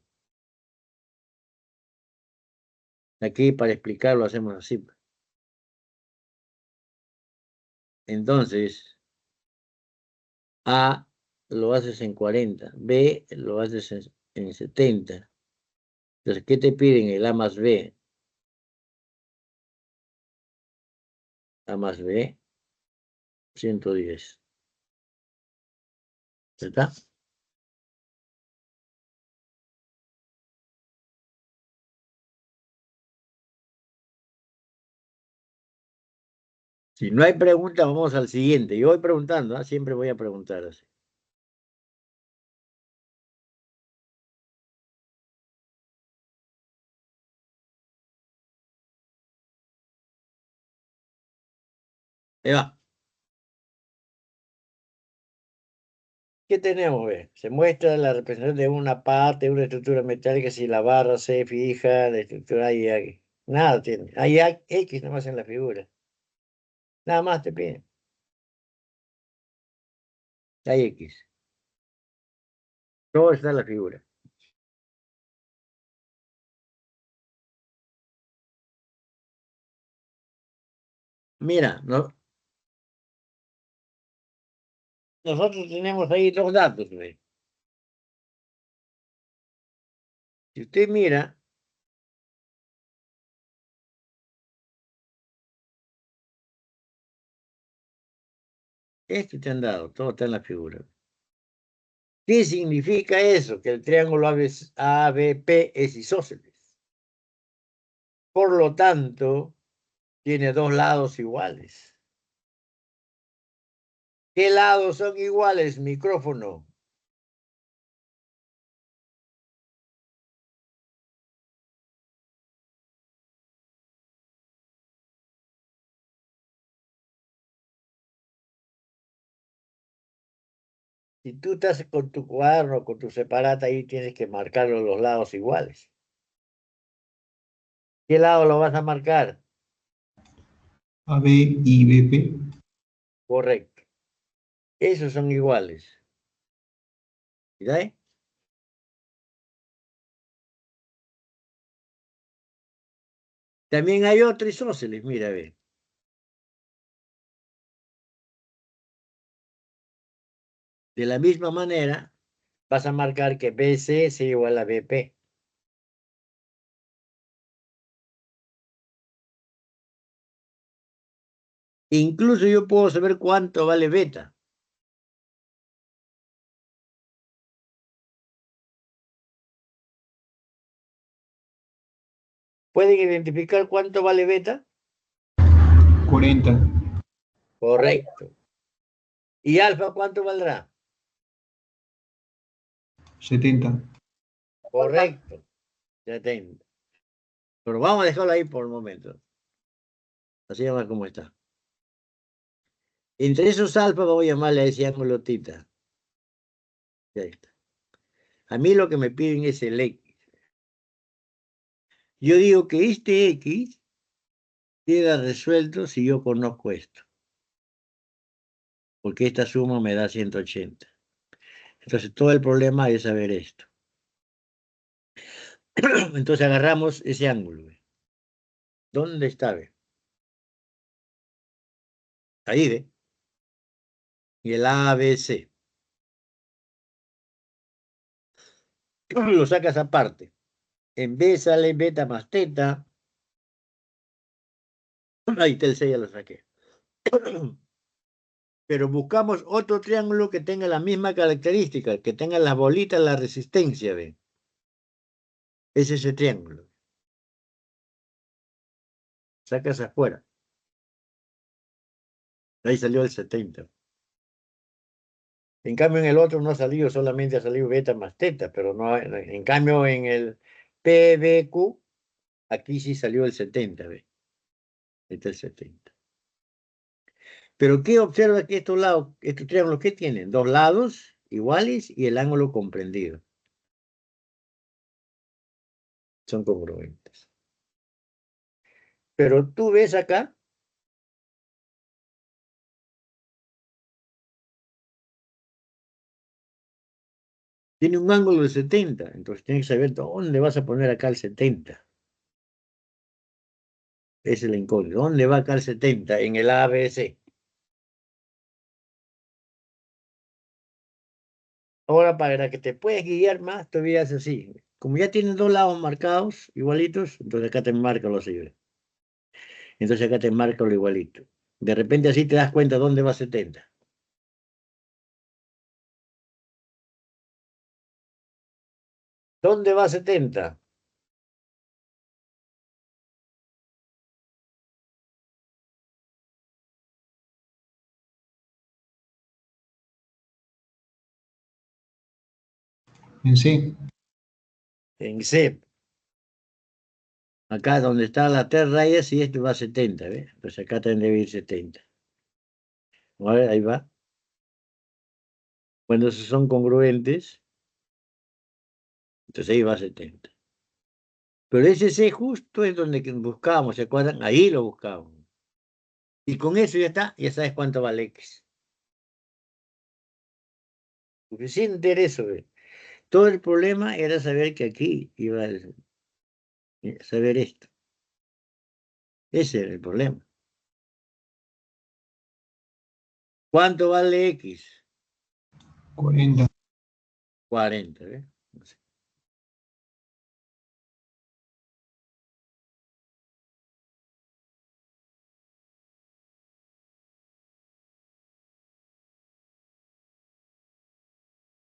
Aquí para explicarlo hacemos así. Entonces, A lo haces en 40, B lo haces en 70. Entonces, ¿qué te piden? El A más B. A más B, 110. ¿Ya está? Si no hay pregunta, vamos al siguiente. Yo voy preguntando, ¿ah? Siempre voy a preguntar así. Ahí va. ¿Qué tenemos? Ve? Se muestra la representación de una parte de una estructura metálica si la barra se fija, la estructura hay aquí. Nada tiene. Hay X nomás en la figura. Nada más te piden. Hay X. Todo está en la figura. Mira, nosotros tenemos ahí dos datos. Ve. Si usted mira, esto te han dado, todo está en la figura. ¿Qué significa eso? Que el triángulo ABP es isósceles. Por lo tanto, tiene dos lados iguales. ¿Qué lados son iguales? Micrófono. Si tú estás con tu cuaderno, con tu separata, ahí tienes que marcar los lados iguales. ¿Qué lado lo vas a marcar? AB y BP. Correcto. Esos son iguales. ¿Ya? También hay otro isósceles, mira, ve. De la misma manera, vas a marcar que BC es igual a BP. Incluso yo puedo saber cuánto vale beta. ¿Pueden identificar cuánto vale beta? 40. Correcto. ¿Y alfa cuánto valdrá? 70. Correcto. 70. Pero vamos a dejarlo ahí por el momento. Así llama como está. Entre esos alfa voy a llamarle a ese ángulo tita. Ya está. A mí lo que me piden es el X. Yo digo que este X queda resuelto si yo conozco esto. Porque esta suma me da 180. Entonces todo el problema es saber esto. Entonces agarramos ese ángulo. ¿Ve? ¿Dónde está? ¿Ve? Ahí, ¿ve? Y el ABC. Lo sacas aparte. En B sale beta más teta. Ahí está el 6, ya lo saqué. Pero buscamos otro triángulo que tenga la misma característica, que tenga las bolitas, la resistencia, ¿ve? Es ese triángulo. Sacas afuera. Ahí salió el 70. En cambio, en el otro no ha salido, solamente ha salido beta más teta, pero no, en cambio, en el PBQ, aquí sí salió el 70, ¿ve? Este es el 70. Pero ¿qué observa que estos lados, estos triángulos, qué tienen? Dos lados iguales y el ángulo comprendido. Son congruentes. Pero tú ves acá, tiene un ángulo de 70, entonces tienes que saber dónde vas a poner acá el 70. Esa es la incógnita. ¿Dónde va acá el 70? En el ABC. Ahora, para que te puedas guiar más, todavía es así. Como ya tienes dos lados marcados, igualitos, entonces acá te marca lo siguiente. Entonces acá te marca lo igualito. De repente así te das cuenta dónde va 70. ¿Dónde va 70? En C. En C. Acá donde está las tres rayas, y este va a 70, ¿ves? Entonces acá también debe ir 70. A ver, ahí va. Cuando son congruentes, entonces ahí va 70. Pero ese C justo es donde buscábamos, ¿se acuerdan? Ahí lo buscábamos. Y con eso ya está, ya sabes cuánto vale X. Suficiente era eso, ¿ves? Todo el problema era saber que aquí iba a saber esto. Ese era el problema. ¿Cuánto vale X? 40. 40, ¿ves? No sé.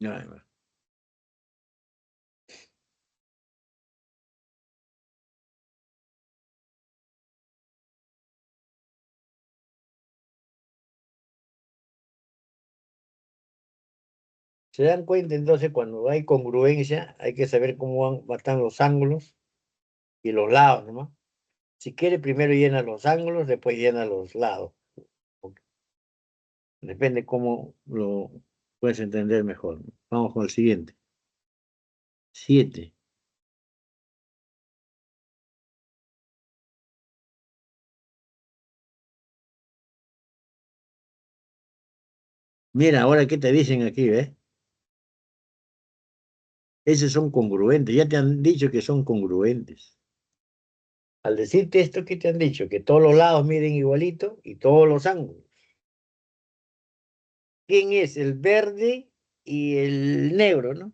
No, no. ¿Se dan cuenta entonces cuando hay congruencia hay que saber cómo están los ángulos y los lados, ¿no? Si quiere primero llena los ángulos, después llena los lados. Depende cómo lo puedes entender mejor. Vamos con el siguiente. 7. Mira, ahora qué te dicen aquí, ¿ves? Esos son congruentes. Ya te han dicho que son congruentes. Al decirte esto, ¿qué te han dicho? Que todos los lados miden igualito y todos los ángulos. ¿Quién es? El verde y el negro, ¿no?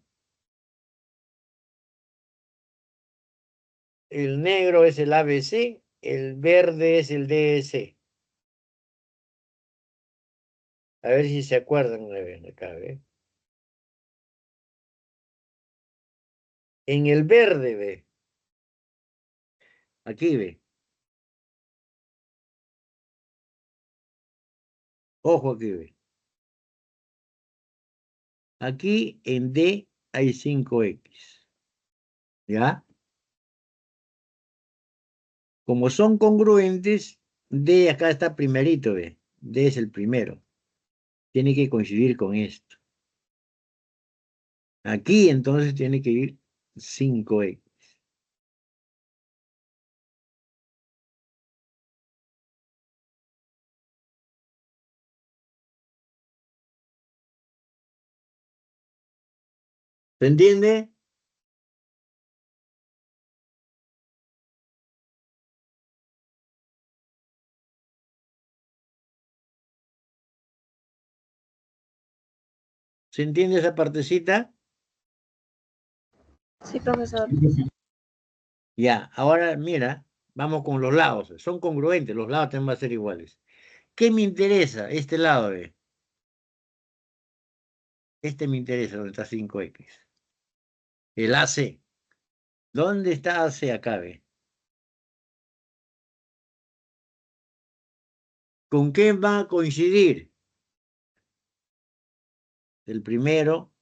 El negro es el ABC, el verde es el DC. A ver si se acuerdan de acá, ¿ve? En el verde, ve. Aquí, ve. Ojo aquí, ve. Aquí en D hay 5X. ¿Ya? Como son congruentes, D acá está primerito, ve. D es el primero. Tiene que coincidir con esto. Aquí entonces tiene que ir 5X. ¿Se entiende? ¿Se entiende esa partecita? Sí, profesor. Sí, profe. Ya, ahora mira, vamos con los lados. Son congruentes, los lados también van a ser iguales. ¿Qué me interesa? Este lado, ve. Este me interesa, donde está 5X. El AC. ¿Dónde está AC acá, ve? ¿Con qué va a coincidir? Del primero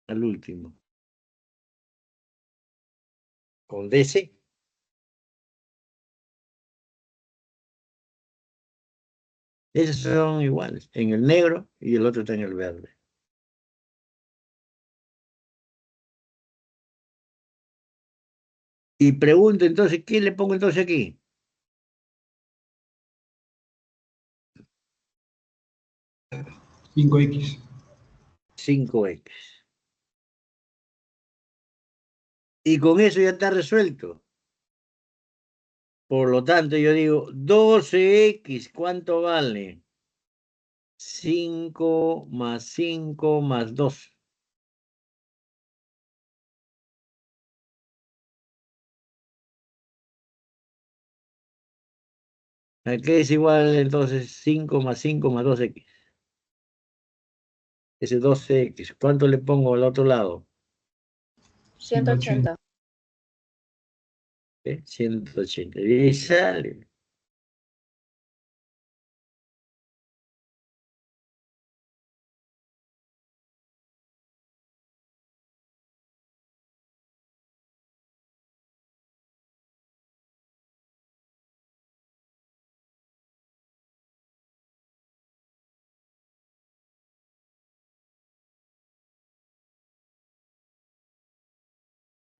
al último. Con DC. Esos son iguales, en el negro y el otro está en el verde. Y pregunto entonces, ¿qué le pongo entonces aquí? 5X. 5X. Y con eso ya está resuelto. Por lo tanto, yo digo, 12X, ¿cuánto vale? 5 más 5 más 2. ¿A qué es igual entonces 5 más 5 más 2X? Ese 12X. ¿Cuánto le pongo al otro lado? 180. 180. Y ahí sale.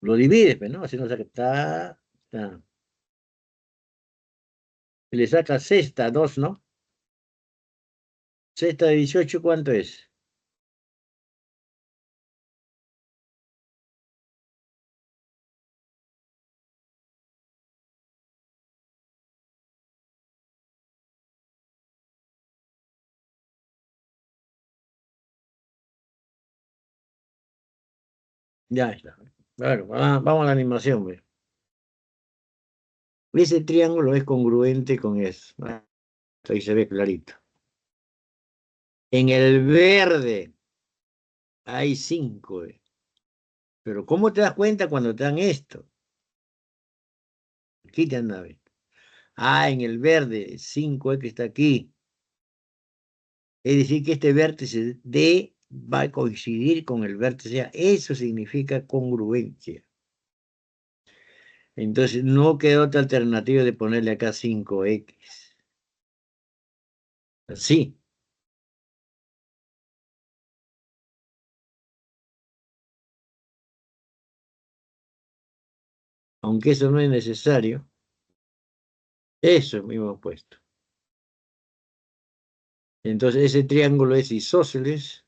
Lo divides, pues, ¿no? Así no saca. Está. Y le saca sexta, 2, ¿no? Sexta de 18, ¿cuánto es? Ya está. Bueno, vamos a la animación, ve. Ese triángulo es congruente con eso. Ahí se ve clarito. En el verde hay 5, ve. Pero ¿cómo te das cuenta cuando te dan esto? Aquí te anda, ve. En el verde, 5 que está aquí. Es decir, que este vértice D va a coincidir con el vértice A. Eso significa congruencia. Entonces, no queda otra alternativa de ponerle acá 5X. Así. Aunque eso no es necesario. Eso mismo puesto. Entonces, ese triángulo es isósceles.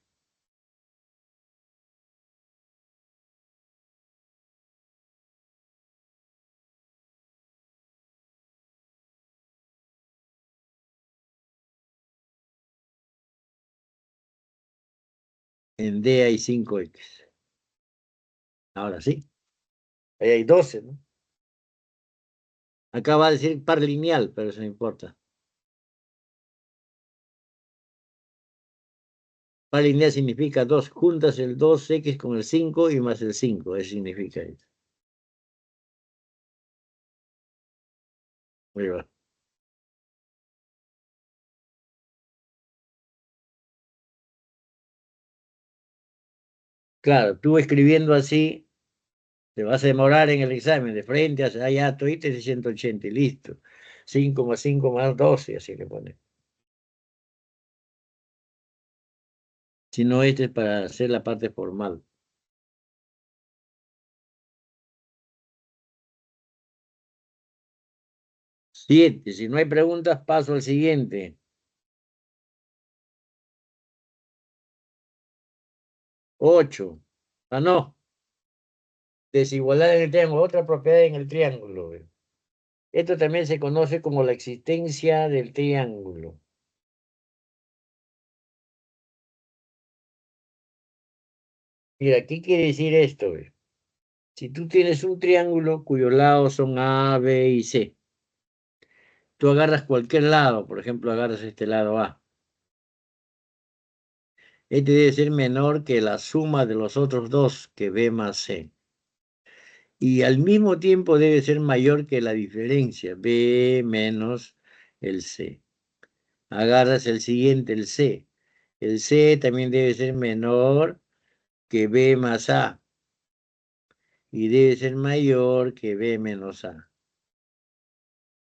En D hay 5X. Ahora sí. Ahí hay 12, ¿no? Acá va a decir par lineal, pero eso no importa. Par lineal significa 2. Juntas el 2x con el 5 y más el 5. Eso significa eso. Ahí va. Claro, tú escribiendo así, te vas a demorar en el examen. De frente, allá, tú de 180 y listo. 5 más 5 más 12, así le pones. Si no, este es para hacer la parte formal. 7. Si no hay preguntas, paso al siguiente. 8. Ah, no. Desigualdad en el triángulo. Otra propiedad en el triángulo. Esto también se conoce como la existencia del triángulo. Mira, ¿qué quiere decir esto? Si tú tienes un triángulo cuyos lados son A, B y C, tú agarras cualquier lado, por ejemplo, agarras este lado A. Este debe ser menor que la suma de los otros dos, que B más C. Y al mismo tiempo debe ser mayor que la diferencia, B menos el C. Agarras el siguiente, el C. El C también debe ser menor que B más A. Y debe ser mayor que B menos A.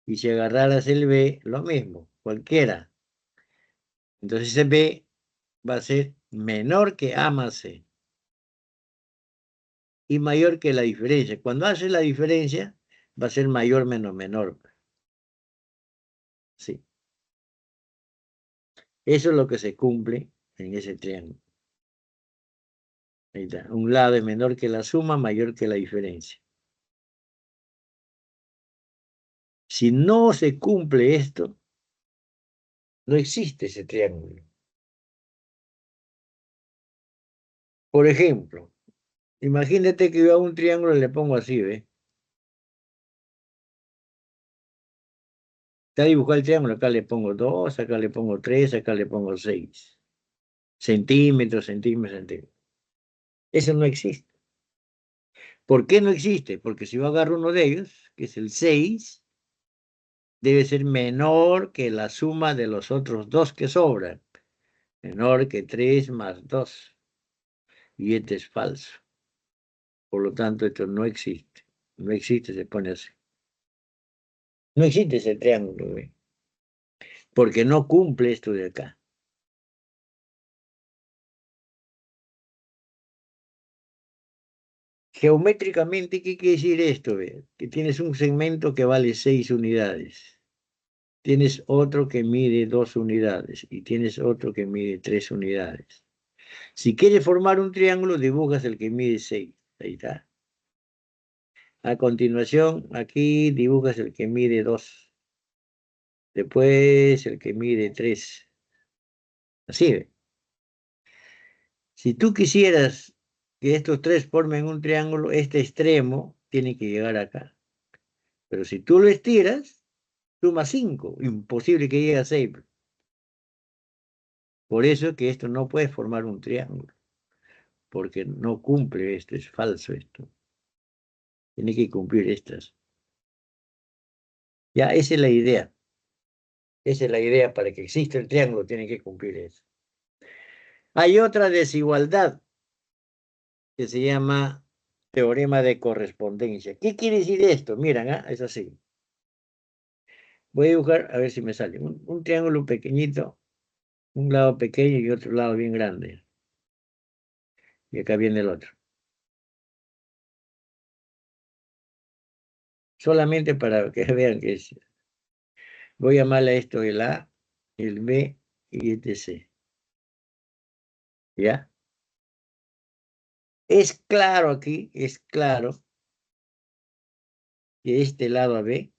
Y si agarraras el B, lo mismo, cualquiera. Entonces ese B va a ser menor que A más C. Y mayor que la diferencia. Cuando haces la diferencia, va a ser mayor menos menor. Sí. Eso es lo que se cumple en ese triángulo. Ahí está. Un lado es menor que la suma, mayor que la diferencia. Si no se cumple esto, no existe ese triángulo. Por ejemplo, imagínate que yo a un triángulo le pongo así, ¿ve? Está dibujado el triángulo, acá le pongo 2, acá le pongo 3, acá le pongo 6. Centímetros, centímetros, centímetros. Eso no existe. ¿Por qué no existe? Porque si yo agarro uno de ellos, que es el 6, debe ser menor que la suma de los otros dos que sobran. Menor que 3 más 2. Y este es falso. Por lo tanto, esto no existe. No existe, se pone así. No existe ese triángulo, ¿ve? Porque no cumple esto de acá. Geométricamente, ¿qué quiere decir esto? ¿Ve? Que tienes un segmento que vale 6 unidades. Tienes otro que mide 2 unidades y tienes otro que mide 3 unidades. Si quieres formar un triángulo, dibujas el que mide 6. Ahí está. A continuación, aquí dibujas el que mide 2. Después el que mide 3. Así ve. Si tú quisieras que estos tres formen un triángulo, este extremo tiene que llegar acá. Pero si tú lo estiras, suma 5. Imposible que llegue a 6. Por eso que esto no puede formar un triángulo. Porque no cumple esto, es falso esto. Tiene que cumplir estas. Ya, esa es la idea. Esa es la idea, para que exista el triángulo, tiene que cumplir eso. Hay otra desigualdad que se llama teorema de correspondencia. ¿Qué quiere decir esto? Miren, es así. Voy a dibujar, a ver si me sale. Un triángulo pequeñito, un lado pequeño y otro lado bien grande. Y acá viene el otro. Solamente para que vean que es. Voy a llamarle a esto el A, el B y este C. ¿Ya? Es claro aquí, es claro que este lado AB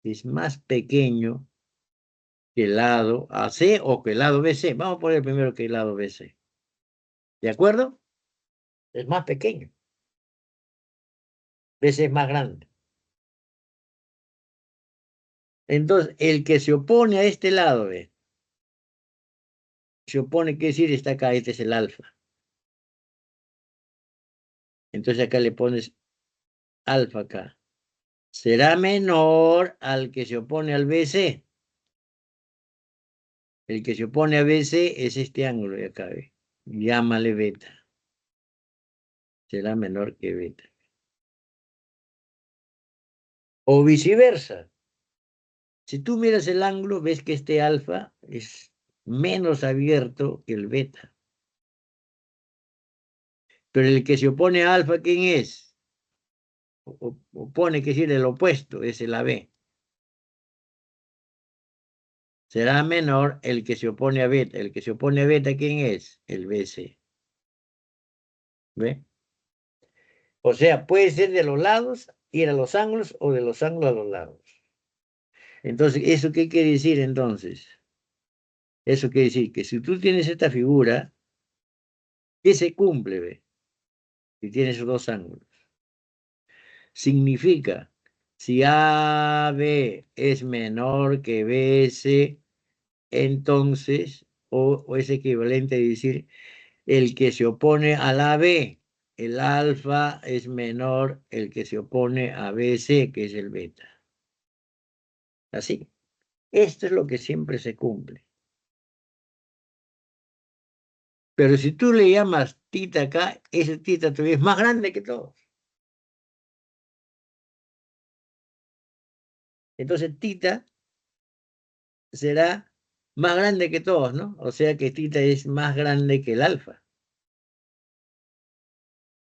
es más pequeño que el lado AC o que el lado BC. Vamos a poner primero que el lado BC. ¿De acuerdo? Es más pequeño. BC es más grande. Entonces, el que se opone a este lado, se opone, ¿qué decir? Está acá, este es el alfa. Entonces acá le pones alfa acá. Será menor al que se opone al BC. El que se opone a BC es este ángulo de acá, ¿ve? Llámale beta. Será menor que beta. O viceversa. Si tú miras el ángulo, ves que este alfa es menos abierto que el beta. Pero el que se opone a alfa, ¿quién es? Opone, que decir, el opuesto, es el AB. Será menor el que se opone a beta. El que se opone a beta, ¿quién es? El BC. ¿Ve? O sea, puede ser de los lados, ir a los ángulos, o de los ángulos a los lados. Entonces, ¿eso qué quiere decir entonces? Eso quiere decir que si tú tienes esta figura, ¿qué se cumple, ve? Si tienes esos dos ángulos. Significa, si AB es menor que BS, entonces, o es equivalente a decir, el que se opone a la AB, el alfa es menor el que se opone a BC, que es el beta. Así. Esto es lo que siempre se cumple. Pero si tú le llamas tita acá, ese tita todavía es más grande que todos. Entonces tita será más grande que todos, ¿no? O sea que tita es más grande que el alfa.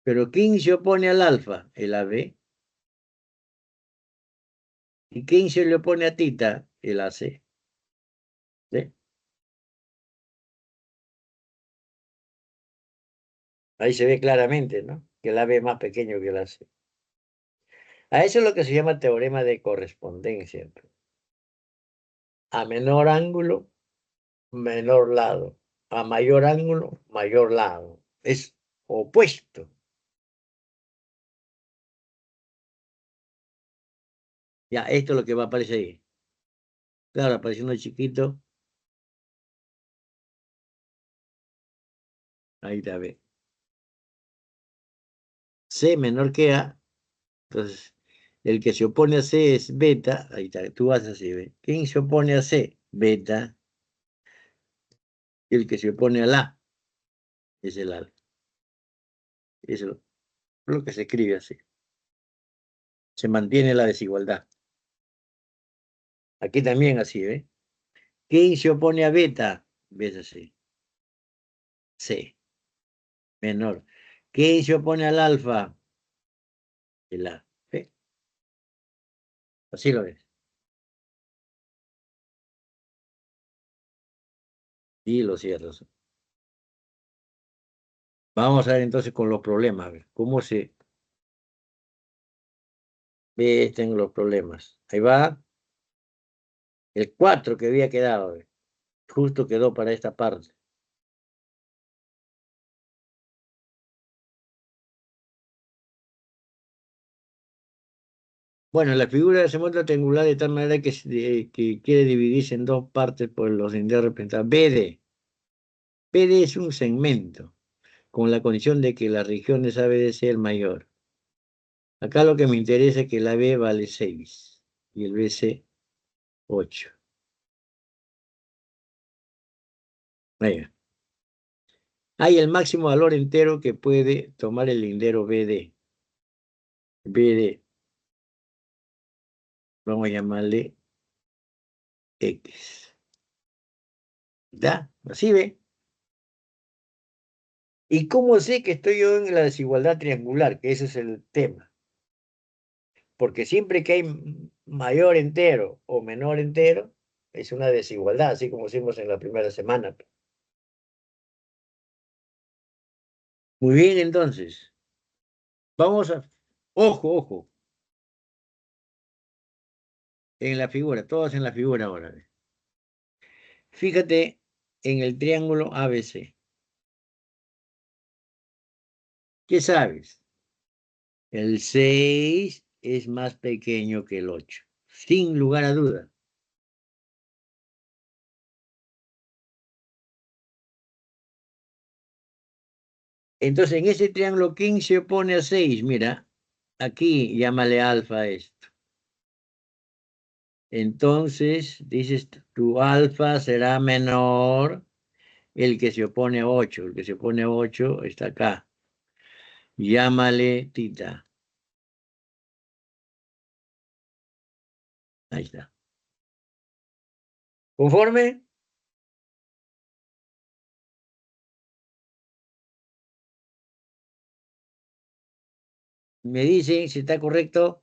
Pero ¿quién se opone al alfa? El AB. ¿Y quién se le opone a tita? El AC. ¿Sí? Ahí se ve claramente, ¿no? Que el AB es más pequeño que el AC. A eso es lo que se llama teorema de correspondencia. A menor ángulo, menor lado. A mayor ángulo, mayor lado. Es opuesto. Ya, esto es lo que va a aparecer ahí. Claro, apareció uno chiquito. Ahí está, ve. C menor que A. Entonces, el que se opone a C es beta. Ahí está, tú vas así, ve. ¿Quién se opone a C? Beta. Y el que se opone al A es el alfa. Eso es lo que se escribe así. Se mantiene la desigualdad. Aquí también así, ¿ve? ¿Quién se opone a beta? ¿Ves así? C. Menor. ¿Quién se opone al alfa? El A. ¿Ve? Así lo ves. Y lo cierras. Vamos a ver entonces con los problemas. A ver, ¿cómo se ve? Tengo los problemas. Ahí va. El 4 que había quedado. A ver. Justo quedó para esta parte. Bueno, la figura se muestra triangular de tal manera que quiere dividirse en dos partes por los linderos representados. BD. BD es un segmento, con la condición de que la región de esa BD sea el mayor. Acá lo que me interesa es que la B vale 6 y el BC 8. Venga. Hay el máximo valor entero que puede tomar el lindero BD. BD. Vamos a llamarle X. ¿Ya? ¿Así ve? ¿Y cómo sé que estoy yo en la desigualdad triangular? Que ese es el tema. Porque siempre que hay mayor entero o menor entero, es una desigualdad, así como hicimos en la primera semana. Muy bien, entonces. Vamos a... Ojo, ojo. En la figura, todos en la figura ahora. Fíjate en el triángulo ABC. ¿Qué sabes? El 6 es más pequeño que el 8, sin lugar a duda. Entonces, en ese triángulo, ¿quién se opone a 6? Mira, aquí llámale alfa a esto. Entonces, dices, tu alfa será menor el que se opone a 8. El que se opone a 8 está acá. Llámale tita. Ahí está. ¿Conforme? Me dicen si está correcto.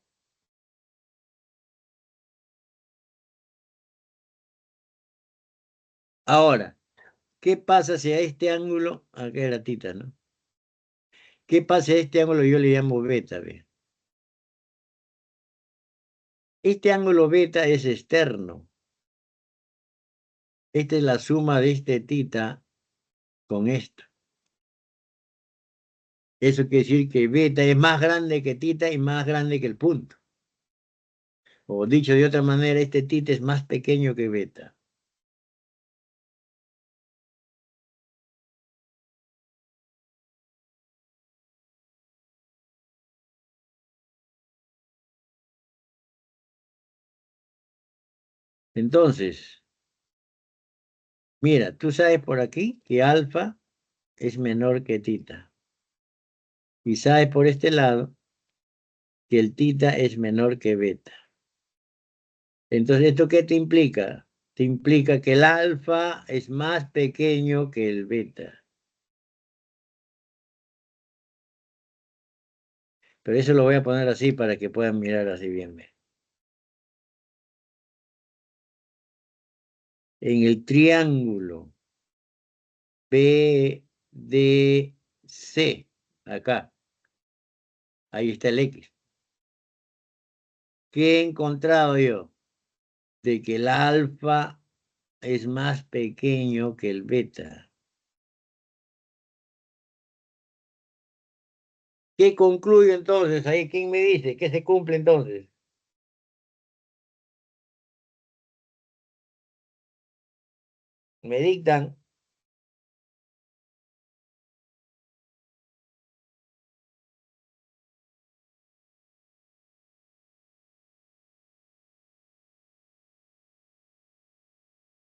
Ahora, ¿qué pasa si a este ángulo, acá era tita, ¿no? ¿Qué pasa si a este ángulo yo le llamo beta? Ve? Este ángulo beta es externo. Esta es la suma de este tita con esto. Eso quiere decir que beta es más grande que tita y más grande que el punto. O dicho de otra manera, este tita es más pequeño que beta. Entonces, mira, tú sabes por aquí que alfa es menor que tita. Y sabes por este lado que el tita es menor que beta. Entonces, ¿esto qué te implica? Te implica que el alfa es más pequeño que el beta. Pero eso lo voy a poner así para que puedan mirar así bien. En el triángulo BDC, acá, ahí está el X. ¿Qué he encontrado yo? De que el alfa es más pequeño que el beta. ¿Qué concluyo entonces? Ahí, ¿quién me dice? ¿Qué se cumple entonces? Me dictan.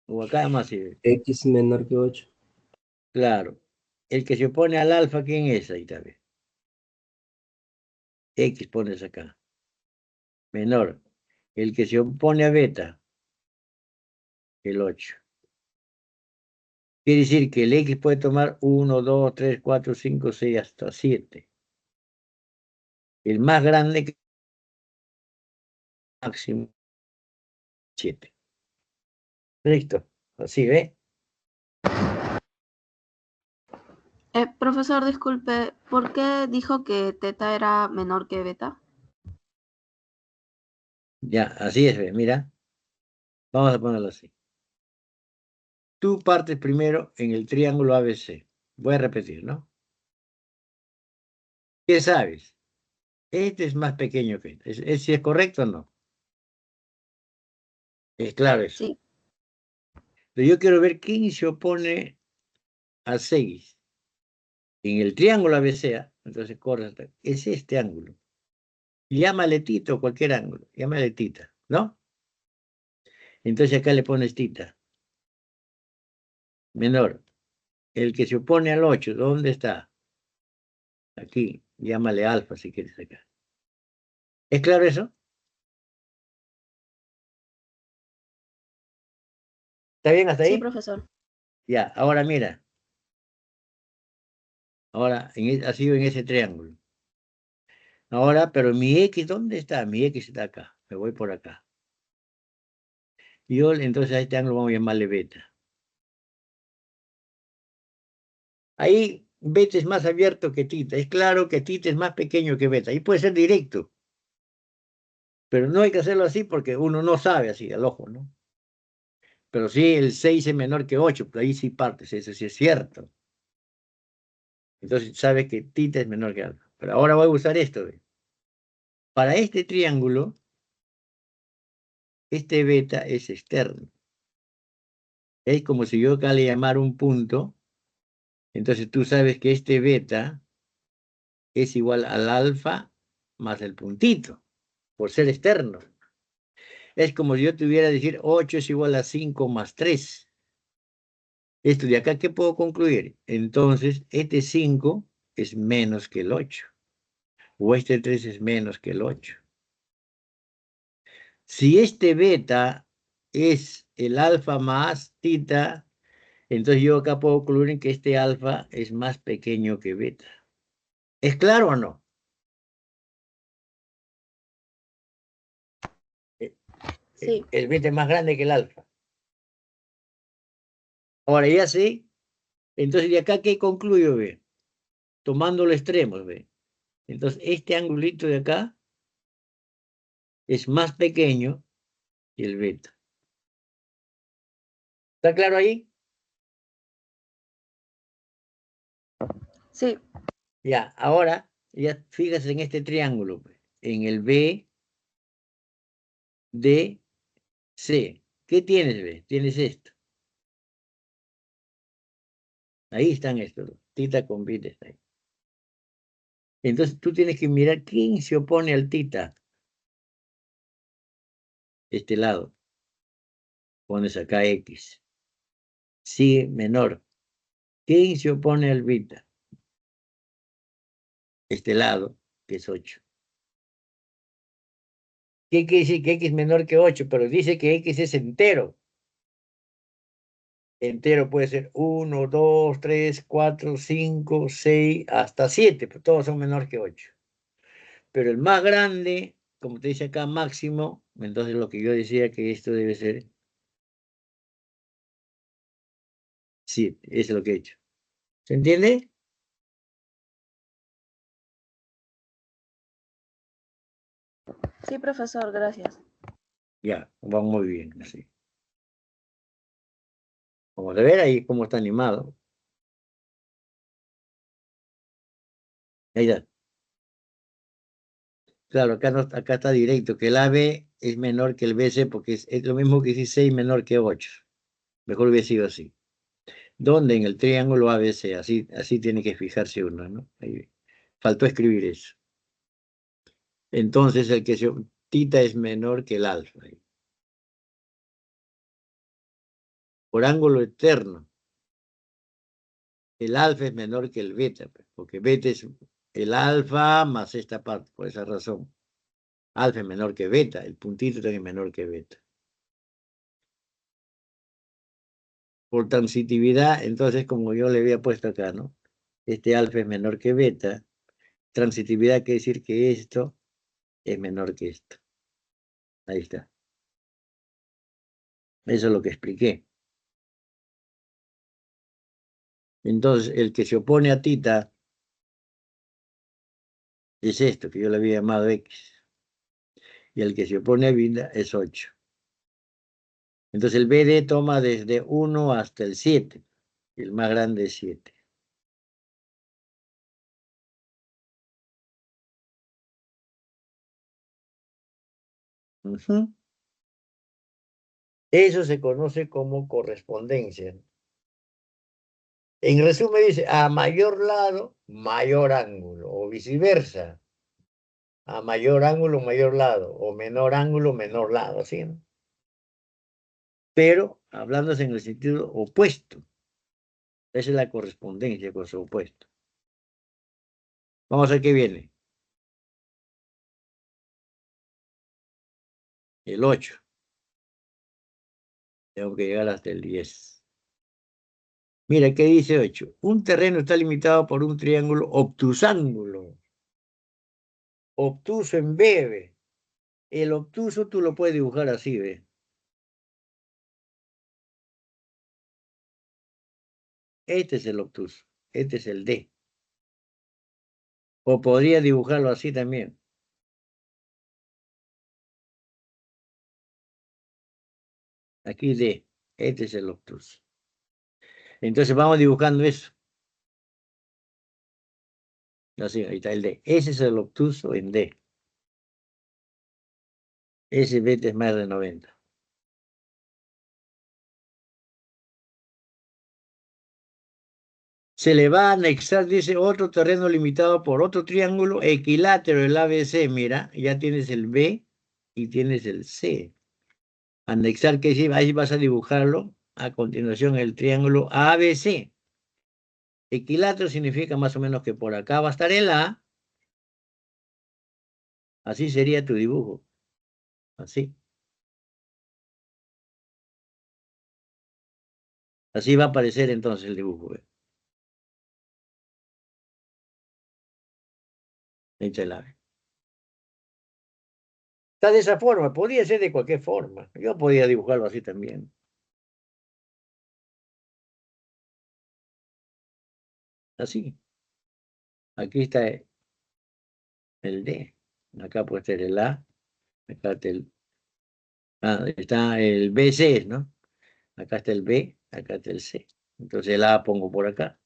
O acá más sirve. X menor que 8. Claro. El que se opone al alfa, ¿quién es? Ahí también. X pones acá. Menor. El que se opone a beta, el 8. Quiere decir que el X puede tomar 1, 2, 3, 4, 5, 6, hasta 7. El más grande que máximo 7. Listo. Así, ¿ve? Profesor, disculpe, ¿por qué dijo que teta era menor que beta? Ya, así es, ¿ve? Mira. Vamos a ponerlo así. Tú partes primero en el triángulo ABC. Voy a repetir, ¿no? ¿Qué sabes? Este es más pequeño que este. ¿Es correcto o no? Es claro eso. Sí. Pero yo quiero ver quién se opone a 6. En el triángulo ABC, entonces corre hasta... Es este ángulo. Llámale tita o cualquier ángulo. Llámale tita, ¿no? Entonces acá le pones tita. Menor. El que se opone al 8, ¿dónde está? Aquí. Llámale alfa si quieres acá. ¿Es claro eso? ¿Está bien hasta Sí, ahí? profesor. Ya, ahora mira. Ahora ha sido en ese triángulo. Ahora, pero mi X, ¿dónde está? Mi X está acá. Me voy por acá. Y yo, entonces a este ángulo vamos a llamarle beta. Ahí beta es más abierto que tita. Es claro que tita es más pequeño que beta. Ahí puede ser directo. Pero no hay que hacerlo así porque uno no sabe así al ojo, ¿no? Pero sí, el 6 es menor que 8, pero ahí sí partes, eso sí es cierto. Entonces sabes que tita es menor que alfa. Pero ahora voy a usar esto. ¿Ve? Para este triángulo, este beta es externo. Es como si yo acá le llamara un punto Entonces tú sabes que este beta es igual al alfa más el puntito, por ser externo. Es como si yo tuviera que decir 8 es igual a 5 más 3. Esto de acá, ¿qué puedo concluir? Entonces, este 5 es menos que el 8. O este 3 es menos que el 8. Si este beta es el alfa más tita, entonces yo acá puedo concluir que este alfa es más pequeño que beta. ¿Es claro o no? Sí. El beta es más grande que el alfa. Ahora ya sé. Entonces, ¿de acá qué concluyo, ve? Tomando los extremos, ve. Entonces, este angulito de acá es más pequeño que el beta. ¿Está claro ahí? Sí. Ya, ahora, ya fíjate en este triángulo, ve, en el B, D, C. ¿Qué tienes, ve? Tienes esto. Ahí están estos, tita con beta está ahí. Entonces, tú tienes que mirar quién se opone al tita. Este lado. Pones acá X. Sí, menor. ¿Quién se opone al beta? Este lado, que es 8. ¿Qué quiere decir que X es menor que 8? Pero dice que X es entero. Entero puede ser 1, 2, 3, 4, 5, 6, hasta 7, pues todos son menores que 8. Pero el más grande, como te dice acá, máximo, entonces lo que yo decía que esto debe ser 7, eso es lo que he hecho. ¿Se entiende? Sí, profesor, gracias. Ya, va muy bien, así. Vamos a ver ahí cómo está animado. Ahí está. Claro, acá, no, acá está directo, que el AB es menor que el BC, porque es lo mismo que 16 menor que 8. Mejor hubiera sido así. ¿Dónde? En el triángulo ABC, así tiene que fijarse uno, ¿no? Ahí. Faltó escribir eso. Entonces, tita es menor que el alfa. Por ángulo externo, el alfa es menor que el beta, porque beta es el alfa más esta parte, por esa razón. Alfa es menor que beta, el puntito también es menor que beta. Por transitividad, entonces, como yo le había puesto acá, ¿no? Este alfa es menor que beta. Transitividad quiere decir que esto es menor que esto. Ahí está. Eso es lo que expliqué. Entonces, el que se opone a tita es esto, que yo le había llamado X. Y el que se opone a beta es 8. Entonces, el BD toma desde 1 hasta el 7. El más grande es 7. Eso se conoce como correspondencia. En resumen dice, a mayor lado, mayor ángulo, o viceversa. A mayor ángulo, mayor lado, o menor ángulo, menor lado, ¿sí? Pero hablándose en el sentido opuesto. Esa es la correspondencia con su opuesto. Vamos a ver qué viene. El 8. Tengo que llegar hasta el 10. Mira, ¿qué dice 8? Un terreno está limitado por un triángulo obtusángulo. Obtuso en B, ve. El obtuso tú lo puedes dibujar así, ve. Este es el obtuso. Este es el D. O podría dibujarlo así también. Aquí D. Este es el obtuso. Entonces vamos dibujando eso. Así, ahí está el D. Ese es el obtuso en D. Ese beta es más de 90. Se le va a anexar, dice, otro terreno limitado por otro triángulo equilátero, el ABC. Mira, ya tienes el B y tienes el C. Anexar, que sí, ahí vas a dibujarlo. A continuación, el triángulo ABC. Equilátero significa más o menos que por acá va a estar el A. Así sería tu dibujo. Así. Así va a aparecer entonces el dibujo. ¿Ve? Echa el ave. Está de esa forma. Podía ser de cualquier forma. Yo podía dibujarlo así también. Así. Aquí está el D. Acá puede ser el A. Acá está el BC, ¿no? Acá está el B. Acá está el C. Entonces el A pongo por acá.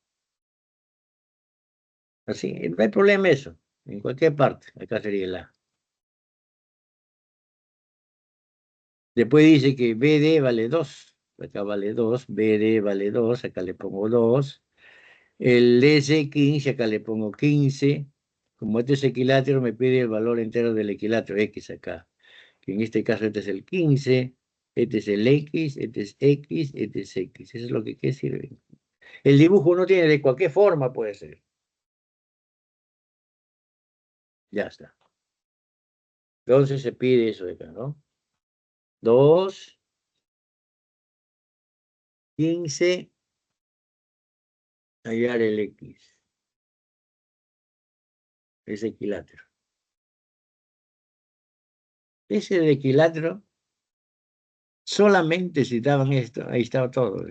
Así. No hay problema eso. En cualquier parte. Acá sería el A. Después dice que BD vale 2. Acá vale 2. BD vale 2. Acá le pongo 2. El DC15, acá le pongo 15. Como este es equilátero, me pide el valor entero del equilátero X acá. Que en este caso este es el 15. Este es el X. Este es X. Este es X. Eso es lo que sirve. El dibujo no tiene de cualquier forma, puede ser. Ya está. Entonces se pide eso de acá, ¿no? 2, 15, hallar el X. Es equilátero. Ese de equilátero, solamente citaban esto, ahí estaba todo.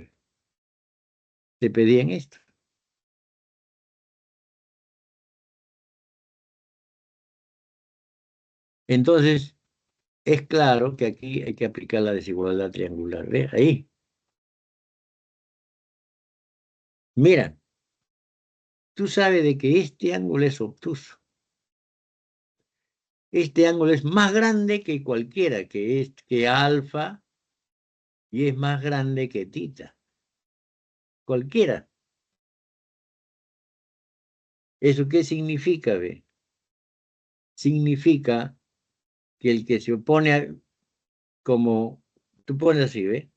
Te pedían esto. Entonces, es claro que aquí hay que aplicar la desigualdad triangular. ¿Ves? Ahí. Mira, tú sabes de que este ángulo es obtuso. Este ángulo es más grande que cualquiera, que alfa, y es más grande que tita. Cualquiera. ¿Eso qué significa, ve? Significa que el que se opone a, como tú pones así, ¿ve?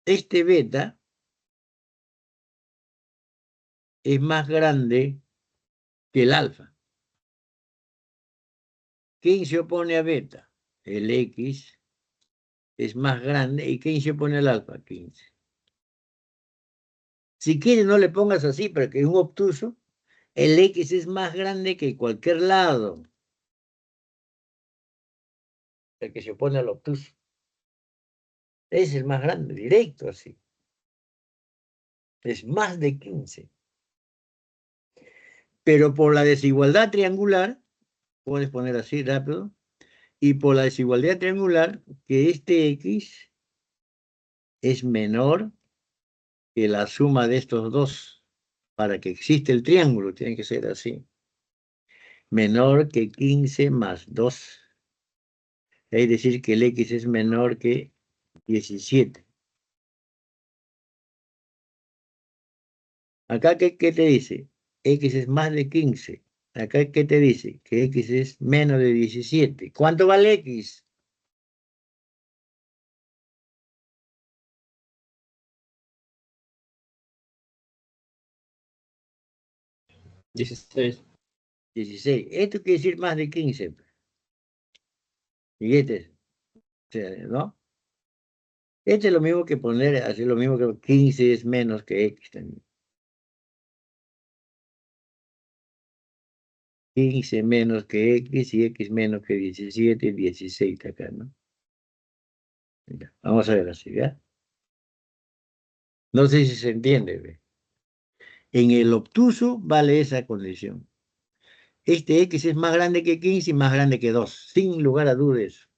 Este beta es más grande que el alfa. ¿Quién se opone a beta? El X es más grande. ¿Y quién se opone al alfa? 15. Si quieres, no le pongas así, pero que es un obtuso. El X es más grande que cualquier lado. El que se opone al obtuso. Es el más grande, directo así. Es más de 15. Pero por la desigualdad triangular, puedes poner así rápido, y por la desigualdad triangular, que este X es menor que la suma de estos dos. Para que exista el triángulo, tiene que ser así. Menor que 15 más 2. Es decir, que el X es menor que 17. Acá, ¿qué te dice? X es más de 15. Acá, ¿qué te dice? Que X es menos de 17. ¿Cuánto vale X? Dieciséis. 16. Esto quiere decir más de 15. Y este, ¿no? Este es lo mismo que poner, hacer lo mismo que 15 es menos que X también. 15 menos que X y X menos que 17 y 16 acá, ¿no? Ya, vamos a ver así, ¿ya? No sé si se entiende, ¿ve? En el obtuso vale esa condición. Este X es más grande que 15 y más grande que 2, sin lugar a dudas.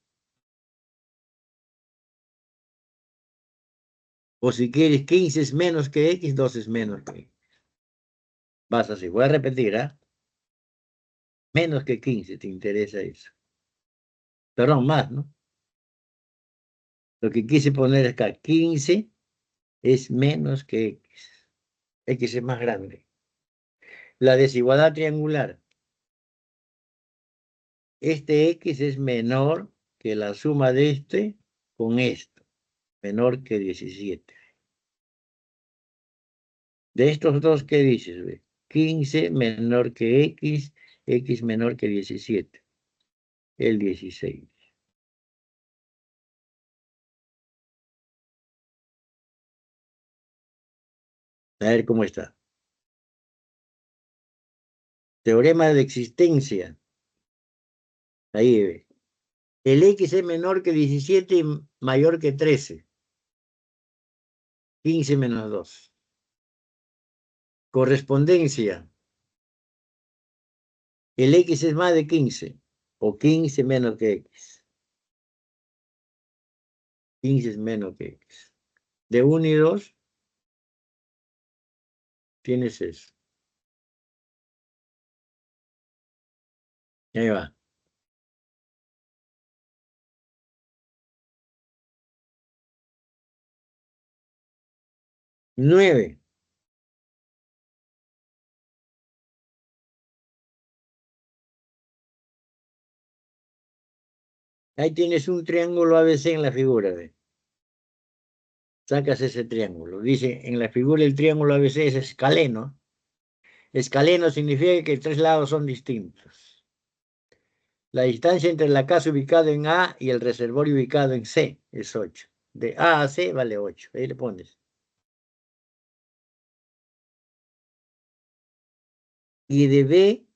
O si quieres, 15 es menos que X, 2 es menos que X. Vas así, voy a repetir, ¿ah? Menos que 15, ¿te interesa eso? Perdón, más, ¿no? Lo que quise poner acá, 15 es menos que X. X es más grande. La desigualdad triangular. Este X es menor que la suma de este con esto. Menor que 17. De estos dos, ¿qué dices? Ve? 15 menor que X, X menor que 17. El 16. A ver cómo está. Teorema de existencia. Ahí ve. El X es menor que 17 y mayor que 13. 15 menos 2. Correspondencia. El X es más de 15. O 15 menos que X. 15 es menos que X. De 1 y 2 tienes eso. Ahí va. 9. Ahí tienes un triángulo ABC en la figura. ¿Ve? Sacas ese triángulo. Dice, en la figura el triángulo ABC es escaleno. Escaleno significa que 3 lados son distintos. La distancia entre la casa ubicada en A y el reservorio ubicado en C es 8. De A a C vale 8. Ahí le pones. Y de B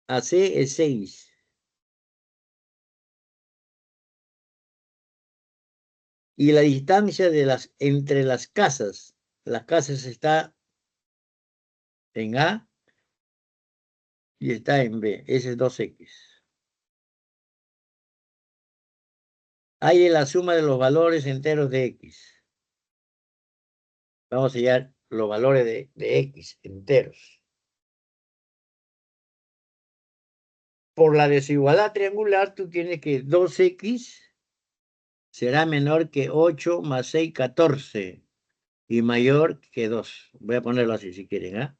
a C es 6. Y la distancia entre las casas está en A y está en B. Ese es 2X. Hay la suma de los valores enteros de X. Vamos a hallar los valores de X enteros. Por la desigualdad triangular, tú tienes que 2X será menor que 8 más 6, 14. Y mayor que 2. Voy a ponerlo así si quieren, ¿ah?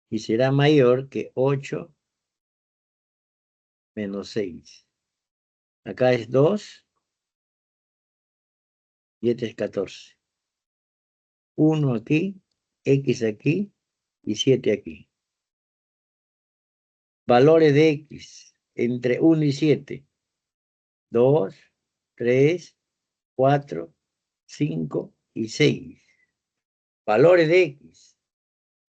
Y será mayor que 8 menos 6. Acá es 2 y este es 14. 1 aquí, X aquí y 7 aquí. Valores de X entre 1 y 7. 2, 3, 4, 5 y 6. Valores de X.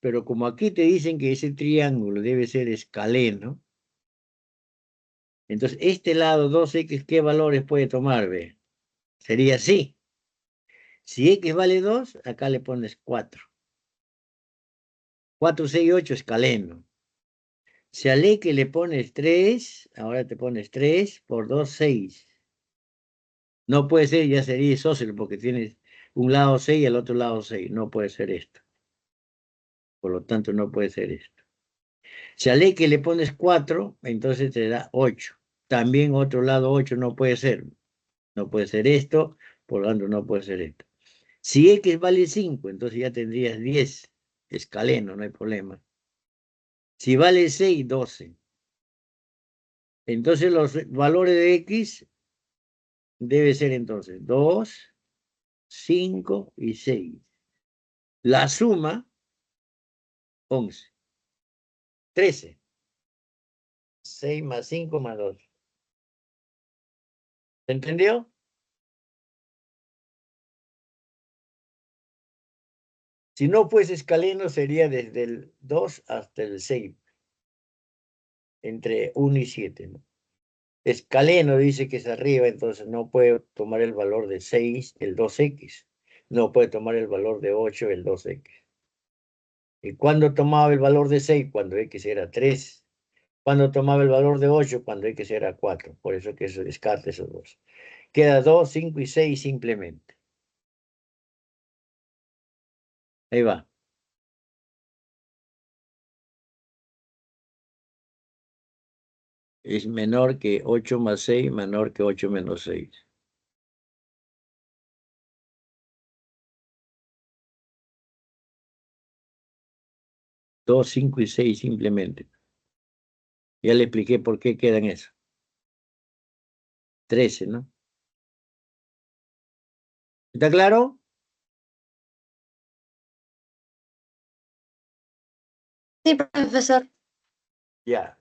Pero como aquí te dicen que ese triángulo debe ser escaleno, entonces este lado 2X, ¿qué valores puede tomar? Ve? Sería así. Si X vale 2, acá le pones 4. 4, 6, 8 escaleno. Si al X le pones 3, ahora te pones 3 por 2, 6. No puede ser, ya sería isósceles porque tienes un lado 6 y el otro lado 6. No puede ser esto. Por lo tanto, no puede ser esto. Si al X le pones 4, entonces te da 8. También otro lado 8 no puede ser. No puede ser esto, por lo tanto no puede ser esto. Si X vale 5, entonces ya tendrías 10. Escaleno, no hay problema. Si vale 6, 12. Entonces los valores de X debe ser entonces 2, 5 y 6. La suma, 11. 13. 6 más 5 más 2. ¿Se entendió? Si no fuese escaleno, sería desde el 2 hasta el 6. Entre 1 y 7, ¿no? Escaleno dice que es arriba, entonces no puede tomar el valor de 6, el 2X. No puede tomar el valor de 8, el 2X. ¿Y cuándo tomaba el valor de 6? Cuando X era 3. Cuando tomaba el valor de 8? Cuando X era 4. Por eso que eso descarta esos dos. Queda 2, 5 y 6 simplemente. Ahí va. es menor que 8 más 6, menor que 8 menos 6. Dos, 5 y 6 simplemente. Ya le expliqué por qué quedan eso. 13, ¿no? ¿Está claro? Sí, profesor. Ya.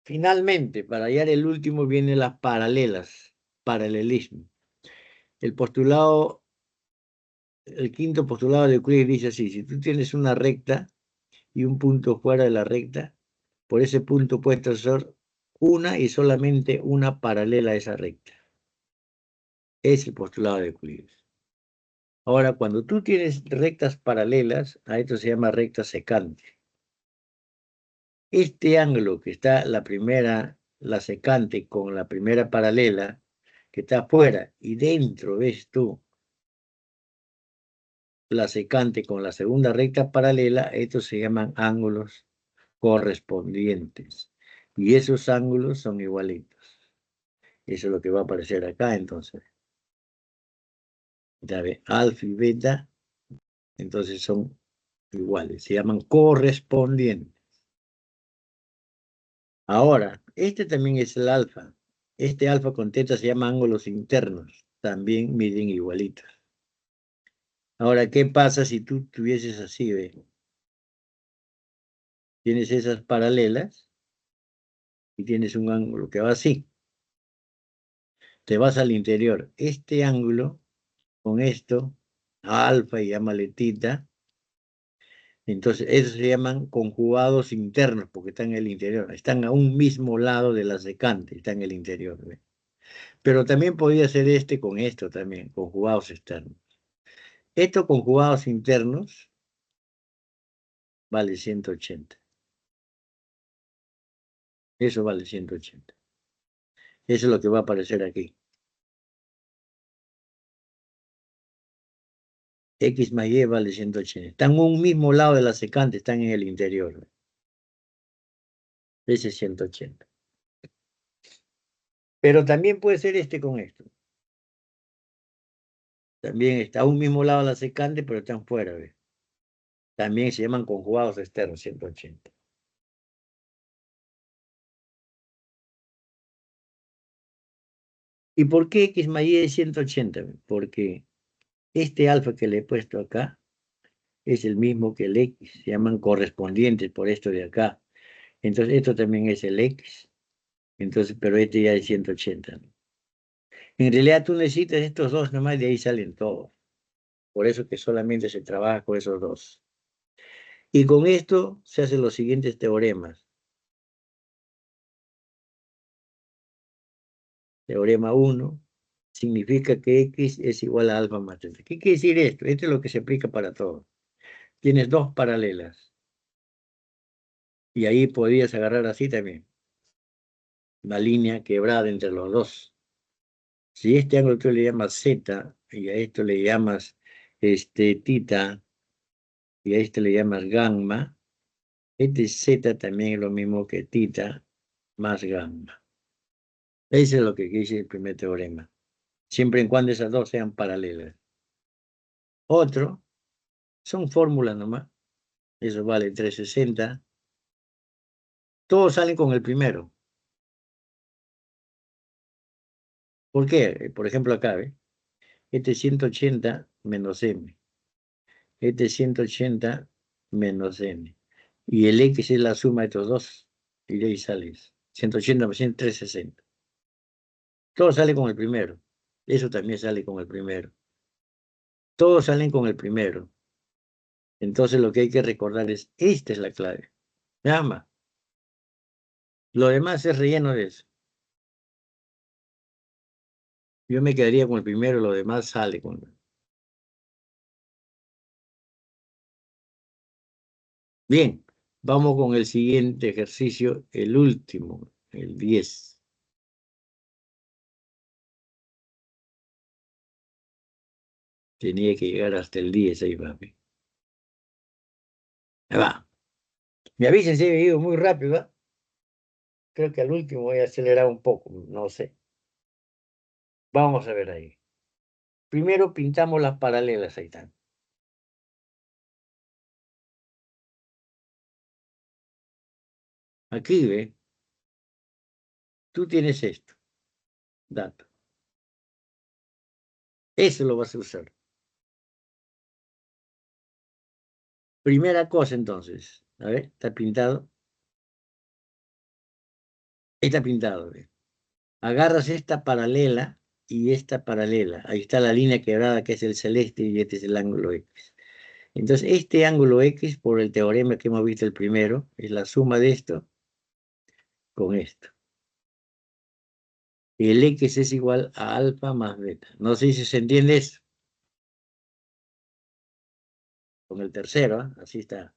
Finalmente, para hallar el último vienen las paralelas, paralelismo. El postulado, el quinto postulado de Euclides dice así: si tú tienes una recta y un punto fuera de la recta, por ese punto puedes trazar una y solamente una paralela a esa recta. Es el postulado de Euclides. Ahora, cuando tú tienes rectas paralelas, a esto se llama recta secante. Este ángulo que está la secante con la primera paralela, que está afuera y dentro ves tú la secante con la segunda recta paralela, estos se llaman ángulos correspondientes. Y esos ángulos son igualitos. Eso es lo que va a aparecer acá entonces. Ya ve, alfa y beta, entonces son iguales, se llaman correspondientes. Ahora, este también es el alfa. Este alfa con teta se llama ángulos internos, también miden igualitos. Ahora, ¿qué pasa si tú tuvieses así, ve? Tienes esas paralelas y tienes un ángulo que va así. Te vas al interior. Este ángulo, con esto, alfa y llámale tita, entonces esos se llaman conjugados internos porque están en el interior. Están a un mismo lado de la secante, están en el interior, ¿ve? Pero también podría ser este con esto también, conjugados externos. Estos conjugados internos vale 180. Eso vale 180. Eso es lo que va a aparecer aquí. X más Y vale 180. Están en un mismo lado de la secante, están en el interior. Ese es 180. Pero también puede ser este con esto. También está a un mismo lado de la secante, pero están fuera, ¿ves? También se llaman conjugados externos, 180. ¿Y por qué X más Y es 180? Porque este alfa que le he puesto acá es el mismo que el X. Se llaman correspondientes por esto de acá. Entonces, esto también es el X. Entonces, pero este ya es 180. En realidad, tú necesitas estos dos nomás, de ahí salen todos. Por eso que solamente se trabaja con esos dos. Y con esto se hacen los siguientes teoremas. Teorema 1 significa que X es igual a alfa más teta. ¿Qué quiere decir esto? Esto es lo que se aplica para todo. Tienes dos paralelas. Y ahí podrías agarrar así también. Una línea quebrada entre los dos. Si este ángulo tú le llamas Z, y a esto le llamas tita, y a este le llamas gamma, este Z también es lo mismo que tita más gamma. Eso es lo que dice el primer teorema. Siempre y cuando esas dos sean paralelas. Otro, son fórmulas nomás. Eso vale 360. Todos salen con el primero. ¿Por qué? Por ejemplo acá, ¿ve? Este es 180 menos m. Este es 180 menos n. Y el x es la suma de estos dos. Y de ahí sale 180 más 100, 360. Todos salen con el primero. Eso también sale con el primero. Todos salen con el primero. Entonces lo que hay que recordar es, esta es la clave. Nada más. Lo demás es relleno de eso. Yo me quedaría con el primero, lo demás sale con... Bien, vamos con el siguiente ejercicio, el último, el 10. Tenía que llegar hasta el 10 ahí, papi. Ahí va. Me avisen si he ido muy rápido, ¿va? creo que al último voy a acelerar un poco, no sé. Vamos a ver ahí. Primero pintamos las paralelas, ahí están. Aquí, ve. Tú tienes esto. Dato. Eso lo vas a usar. Primera cosa, entonces. A ver, está pintado. Está pintado, ve. Agarras esta paralela y esta paralela. Ahí está la línea quebrada que es el celeste y este es el ángulo X. Entonces, este ángulo X, por el teorema que hemos visto el primero, es la suma de esto con esto. Y el X es igual a alfa más beta. No sé si se entiende eso. Con el tercero, ¿eh? Así está.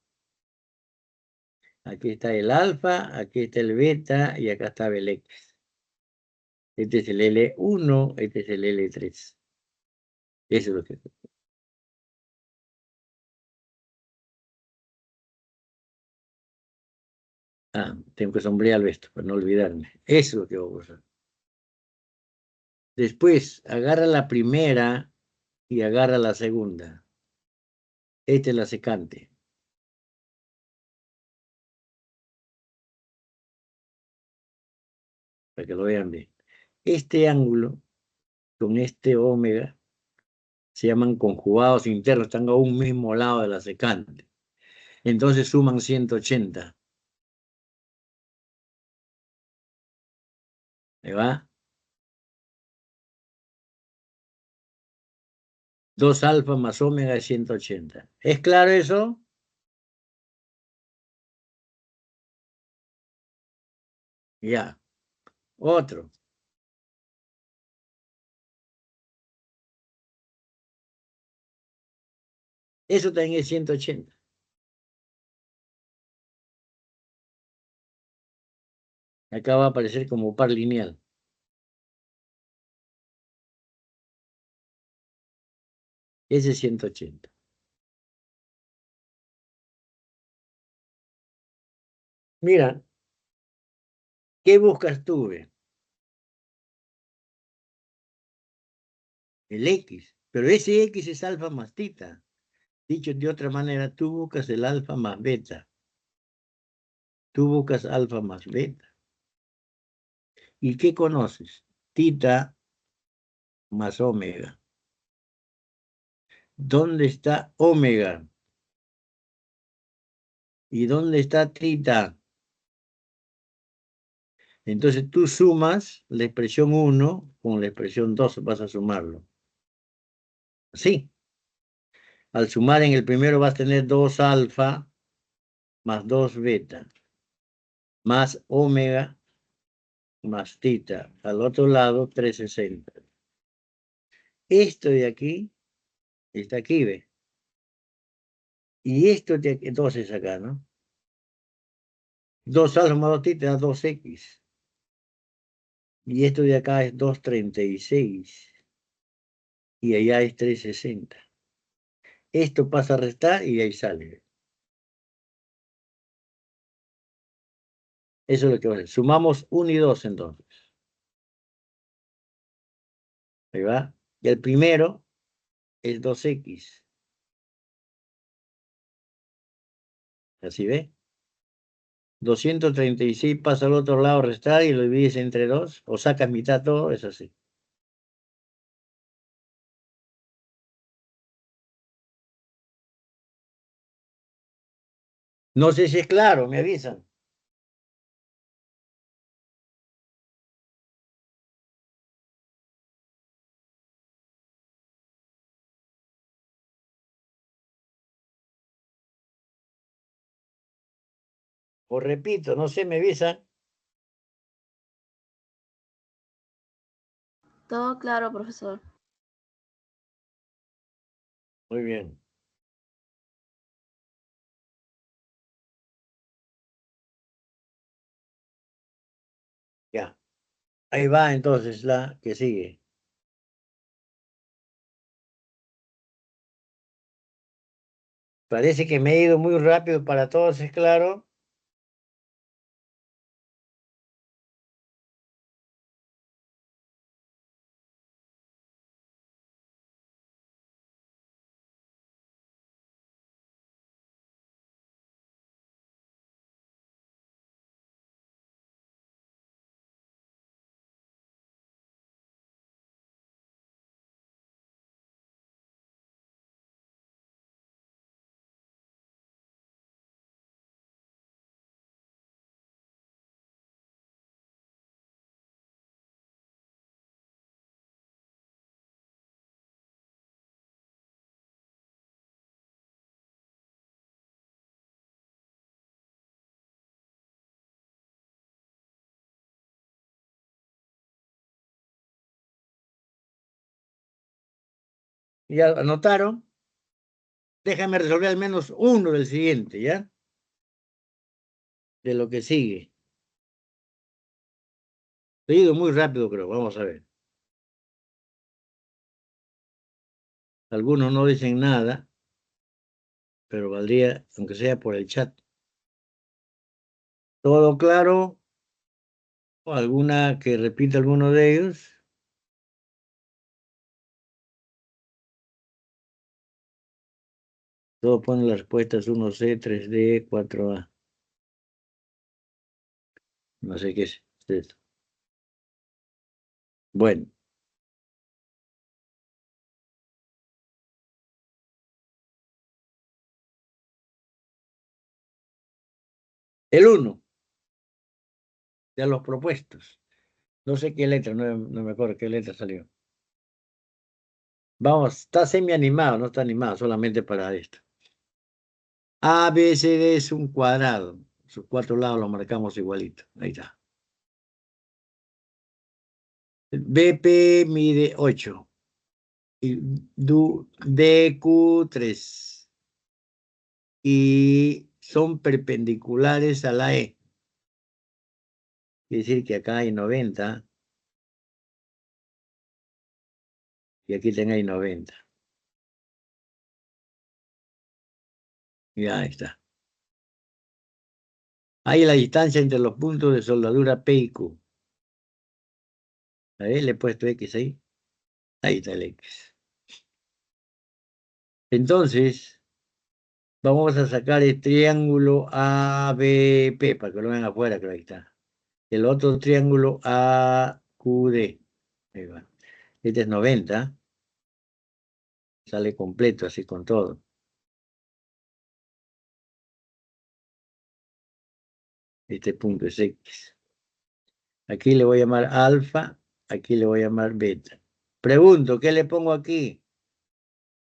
Aquí está el alfa, aquí está el beta y acá está el X. Este es el L1, este es el L3. Eso es lo que... Ah, tengo que sombrearlo esto para no olvidarme. Eso es lo que voy a usar. Después, agarra la primera y agarra la segunda. Esta es la secante. Para que lo vean bien. Este ángulo con este omega se llaman conjugados internos, están a un mismo lado de la secante. Entonces suman 180. ¿Me va? 2 alfa más omega es 180. ¿Es claro eso? Ya. Otro. Eso también es 180. Acá va a aparecer como par lineal. Ese es 180. Mira, ¿qué buscas tú, ve? El X. Pero ese X es alfa más tita. Dicho de otra manera, tú buscas el alfa más beta. Tú buscas alfa más beta. ¿Y qué conoces? Tita más omega. ¿Dónde está omega? ¿Y dónde está tita? Entonces tú sumas la expresión 1 con la expresión 2, vas a sumarlo. Sí. Al sumar en el primero vas a tener 2 alfa más 2 beta, más omega más tita. Al otro lado, 360. Esto de aquí está aquí, ¿ve? Y esto de aquí, entonces acá, ¿no? 2 alfa más 2 tita da 2x. Y esto de acá es 236. Y allá es 360. Esto pasa a restar y ahí sale. Eso es lo que va a hacer. Sumamos 1 y 2 entonces. Ahí va. Y el primero es 2x. Así ve. 236 pasa al otro lado, restar y lo divides entre 2. O sacas mitad todo, es así. No sé si es claro, me avisan. O repito, no sé, me avisan. Todo claro, profesor. Muy bien. Ya. Ahí va entonces la que sigue. Parece que me he ido muy rápido para todos, ¿es claro? ¿Ya anotaron? Déjame resolver al menos uno del siguiente, ¿ya? De lo que sigue. He ido muy rápido, creo. Vamos a ver. Algunos no dicen nada, pero valdría, aunque sea por el chat. ¿Todo claro? ¿O alguna que repita alguno de ellos? Todos ponen las respuestas 1C, 3D, 4A. No sé qué es esto. Bueno. El 1 de los propuestos. No sé qué letra, no me acuerdo qué letra salió. Vamos, está semi animado, no está animado, solamente para esto. A, B, C, D es un cuadrado. Sus 4 lados los marcamos igualito. Ahí está. BP mide 8. Y DQ 3. Y son perpendiculares a la E. Quiere decir que acá hay 90. Y aquí tengáis 90. Y ahí está. Ahí la distancia entre los puntos de soldadura P y Q. A ver, le he puesto X ahí. Ahí está el X. Entonces, vamos a sacar el triángulo ABP para que lo vean afuera, que ahí está. El otro triángulo AQD. Ahí va. Este es 90. Sale completo, así con todo. Este punto es X. Aquí le voy a llamar alfa, aquí le voy a llamar beta. Pregunto, ¿qué le pongo aquí?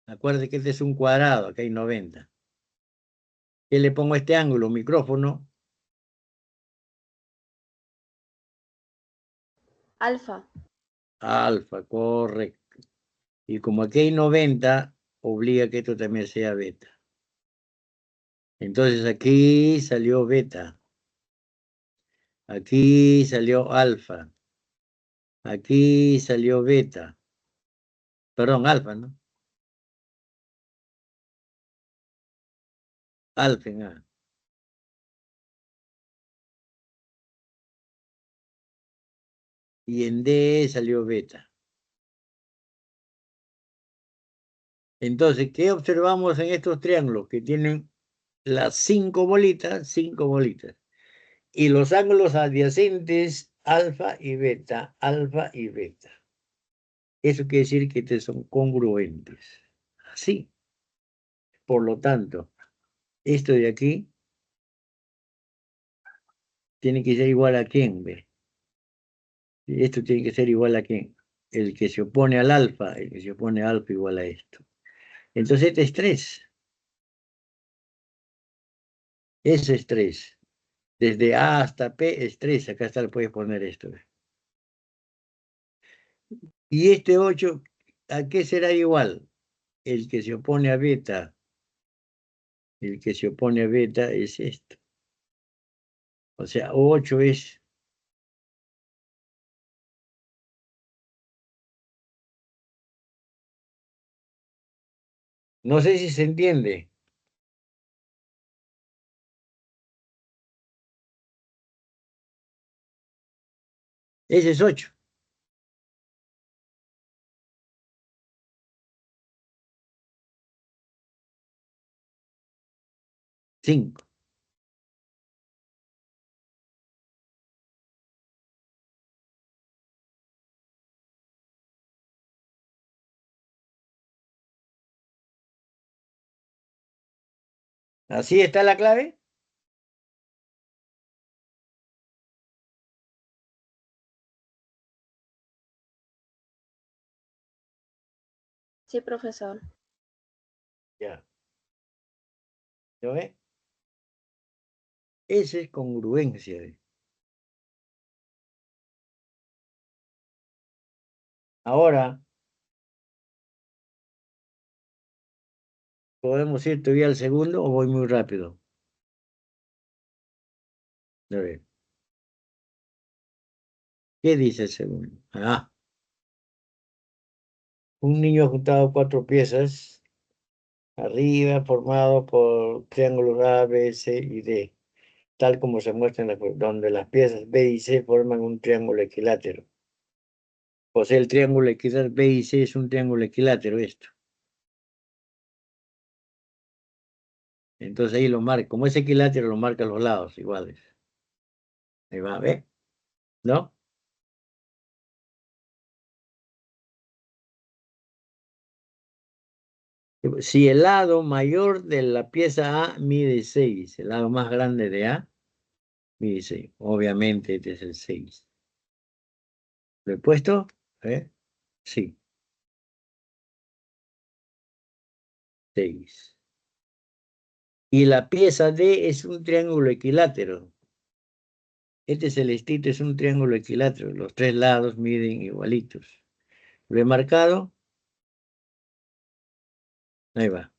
Acuérdate que este es un cuadrado, aquí hay 90. ¿Qué le pongo a este ángulo? Micrófono. Alfa. Alfa, correcto. Y como aquí hay 90, obliga que esto también sea beta. Entonces aquí salió beta. Aquí salió alfa. Aquí salió beta. Perdón, alfa, ¿no? Alfa en A. Y en D salió beta. Entonces, ¿qué observamos en estos triángulos? Que tienen las 5 bolitas, 5 bolitas. Y los ángulos adyacentes, alfa y beta, alfa y beta. Eso quiere decir que estos son congruentes. Así. Por lo tanto, esto de aquí tiene que ser igual a quién, ¿ve? Esto tiene que ser igual a quién. El que se opone al alfa, el que se opone al alfa igual a esto. Entonces este es 3. Ese es 3. Desde A hasta P es 3. Acá está, le puedes poner esto. ¿Ve? Y este 8, ¿a qué será igual? El que se opone a beta. El que se opone a beta es esto. O sea, 8 es... No sé si se entiende. Ese es 8. 5. ¿Así está la clave? Sí, profesor. Ya. ¿Lo ve? Esa es congruencia. ¿Ve? Ahora, ¿Podemos ir todavía al segundo o voy muy rápido? A ver. ¿Qué dice el segundo? Ah. Un niño ha juntado 4 piezas arriba formado por triángulos A, B, C y D, tal como se muestra en donde las piezas B y C forman un triángulo equilátero. O sea, el triángulo equilátero B y C es un triángulo equilátero esto. Entonces ahí lo marca. Como es equilátero, lo marca a los lados iguales. Ahí va, ¿ve? ¿No? Si el lado mayor de la pieza A mide 6, el lado más grande de A mide 6. Obviamente este es el 6. ¿Lo he puesto? Sí. 6. Y la pieza D es un triángulo equilátero. Este celestito es un triángulo equilátero. Los 3 lados miden igualitos. ¿Lo he marcado? Ahí va.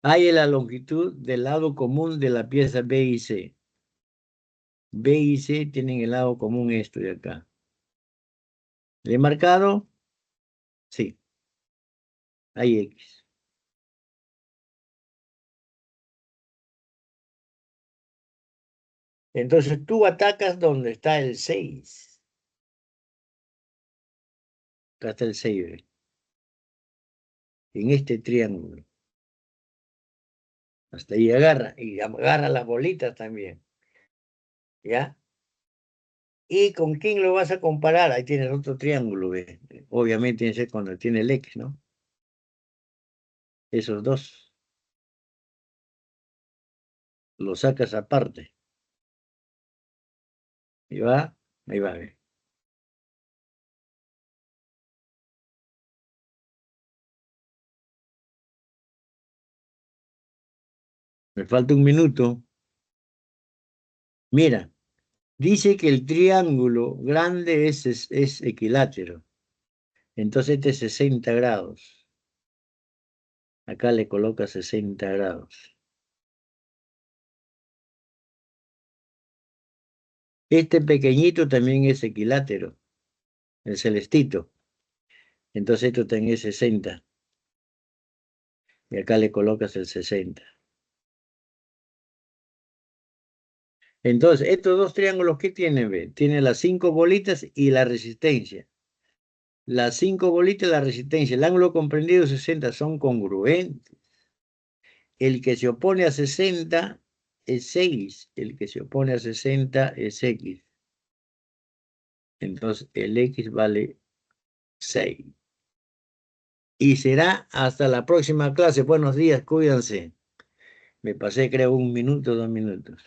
Hay la longitud del lado común de la pieza B y C. B y C tienen el lado común esto de acá. ¿Le he marcado? Sí. Hay X. Entonces tú atacas donde está el 6. Acá está el 6, ¿ve? En este triángulo. Hasta ahí agarra. Y agarra las bolitas también. ¿Ya? ¿Y con quién lo vas a comparar? Ahí tienes otro triángulo, ¿ve? Obviamente tiene que ser cuando tiene el X, ¿no? Esos dos. Los sacas aparte. Ahí va, ¿ve? Me falta un minuto. Mira, dice que el triángulo grande es equilátero. Entonces este es 60 grados. Acá le coloca 60 grados. Este pequeñito también es equilátero, el celestito. Entonces esto también es 60. Y acá le colocas el 60. Entonces, estos dos triángulos, ¿qué tienen? ¿Ve? Tienen las 5 bolitas y la resistencia. Las 5 bolitas y la resistencia. El ángulo comprendido 60 son congruentes. El que se opone a 60 es 6. El que se opone a 60 es X. Entonces, el X vale 6. Y será hasta la próxima clase. Buenos días, cuídense. Me pasé, creo, 1 minuto, 2 minutos.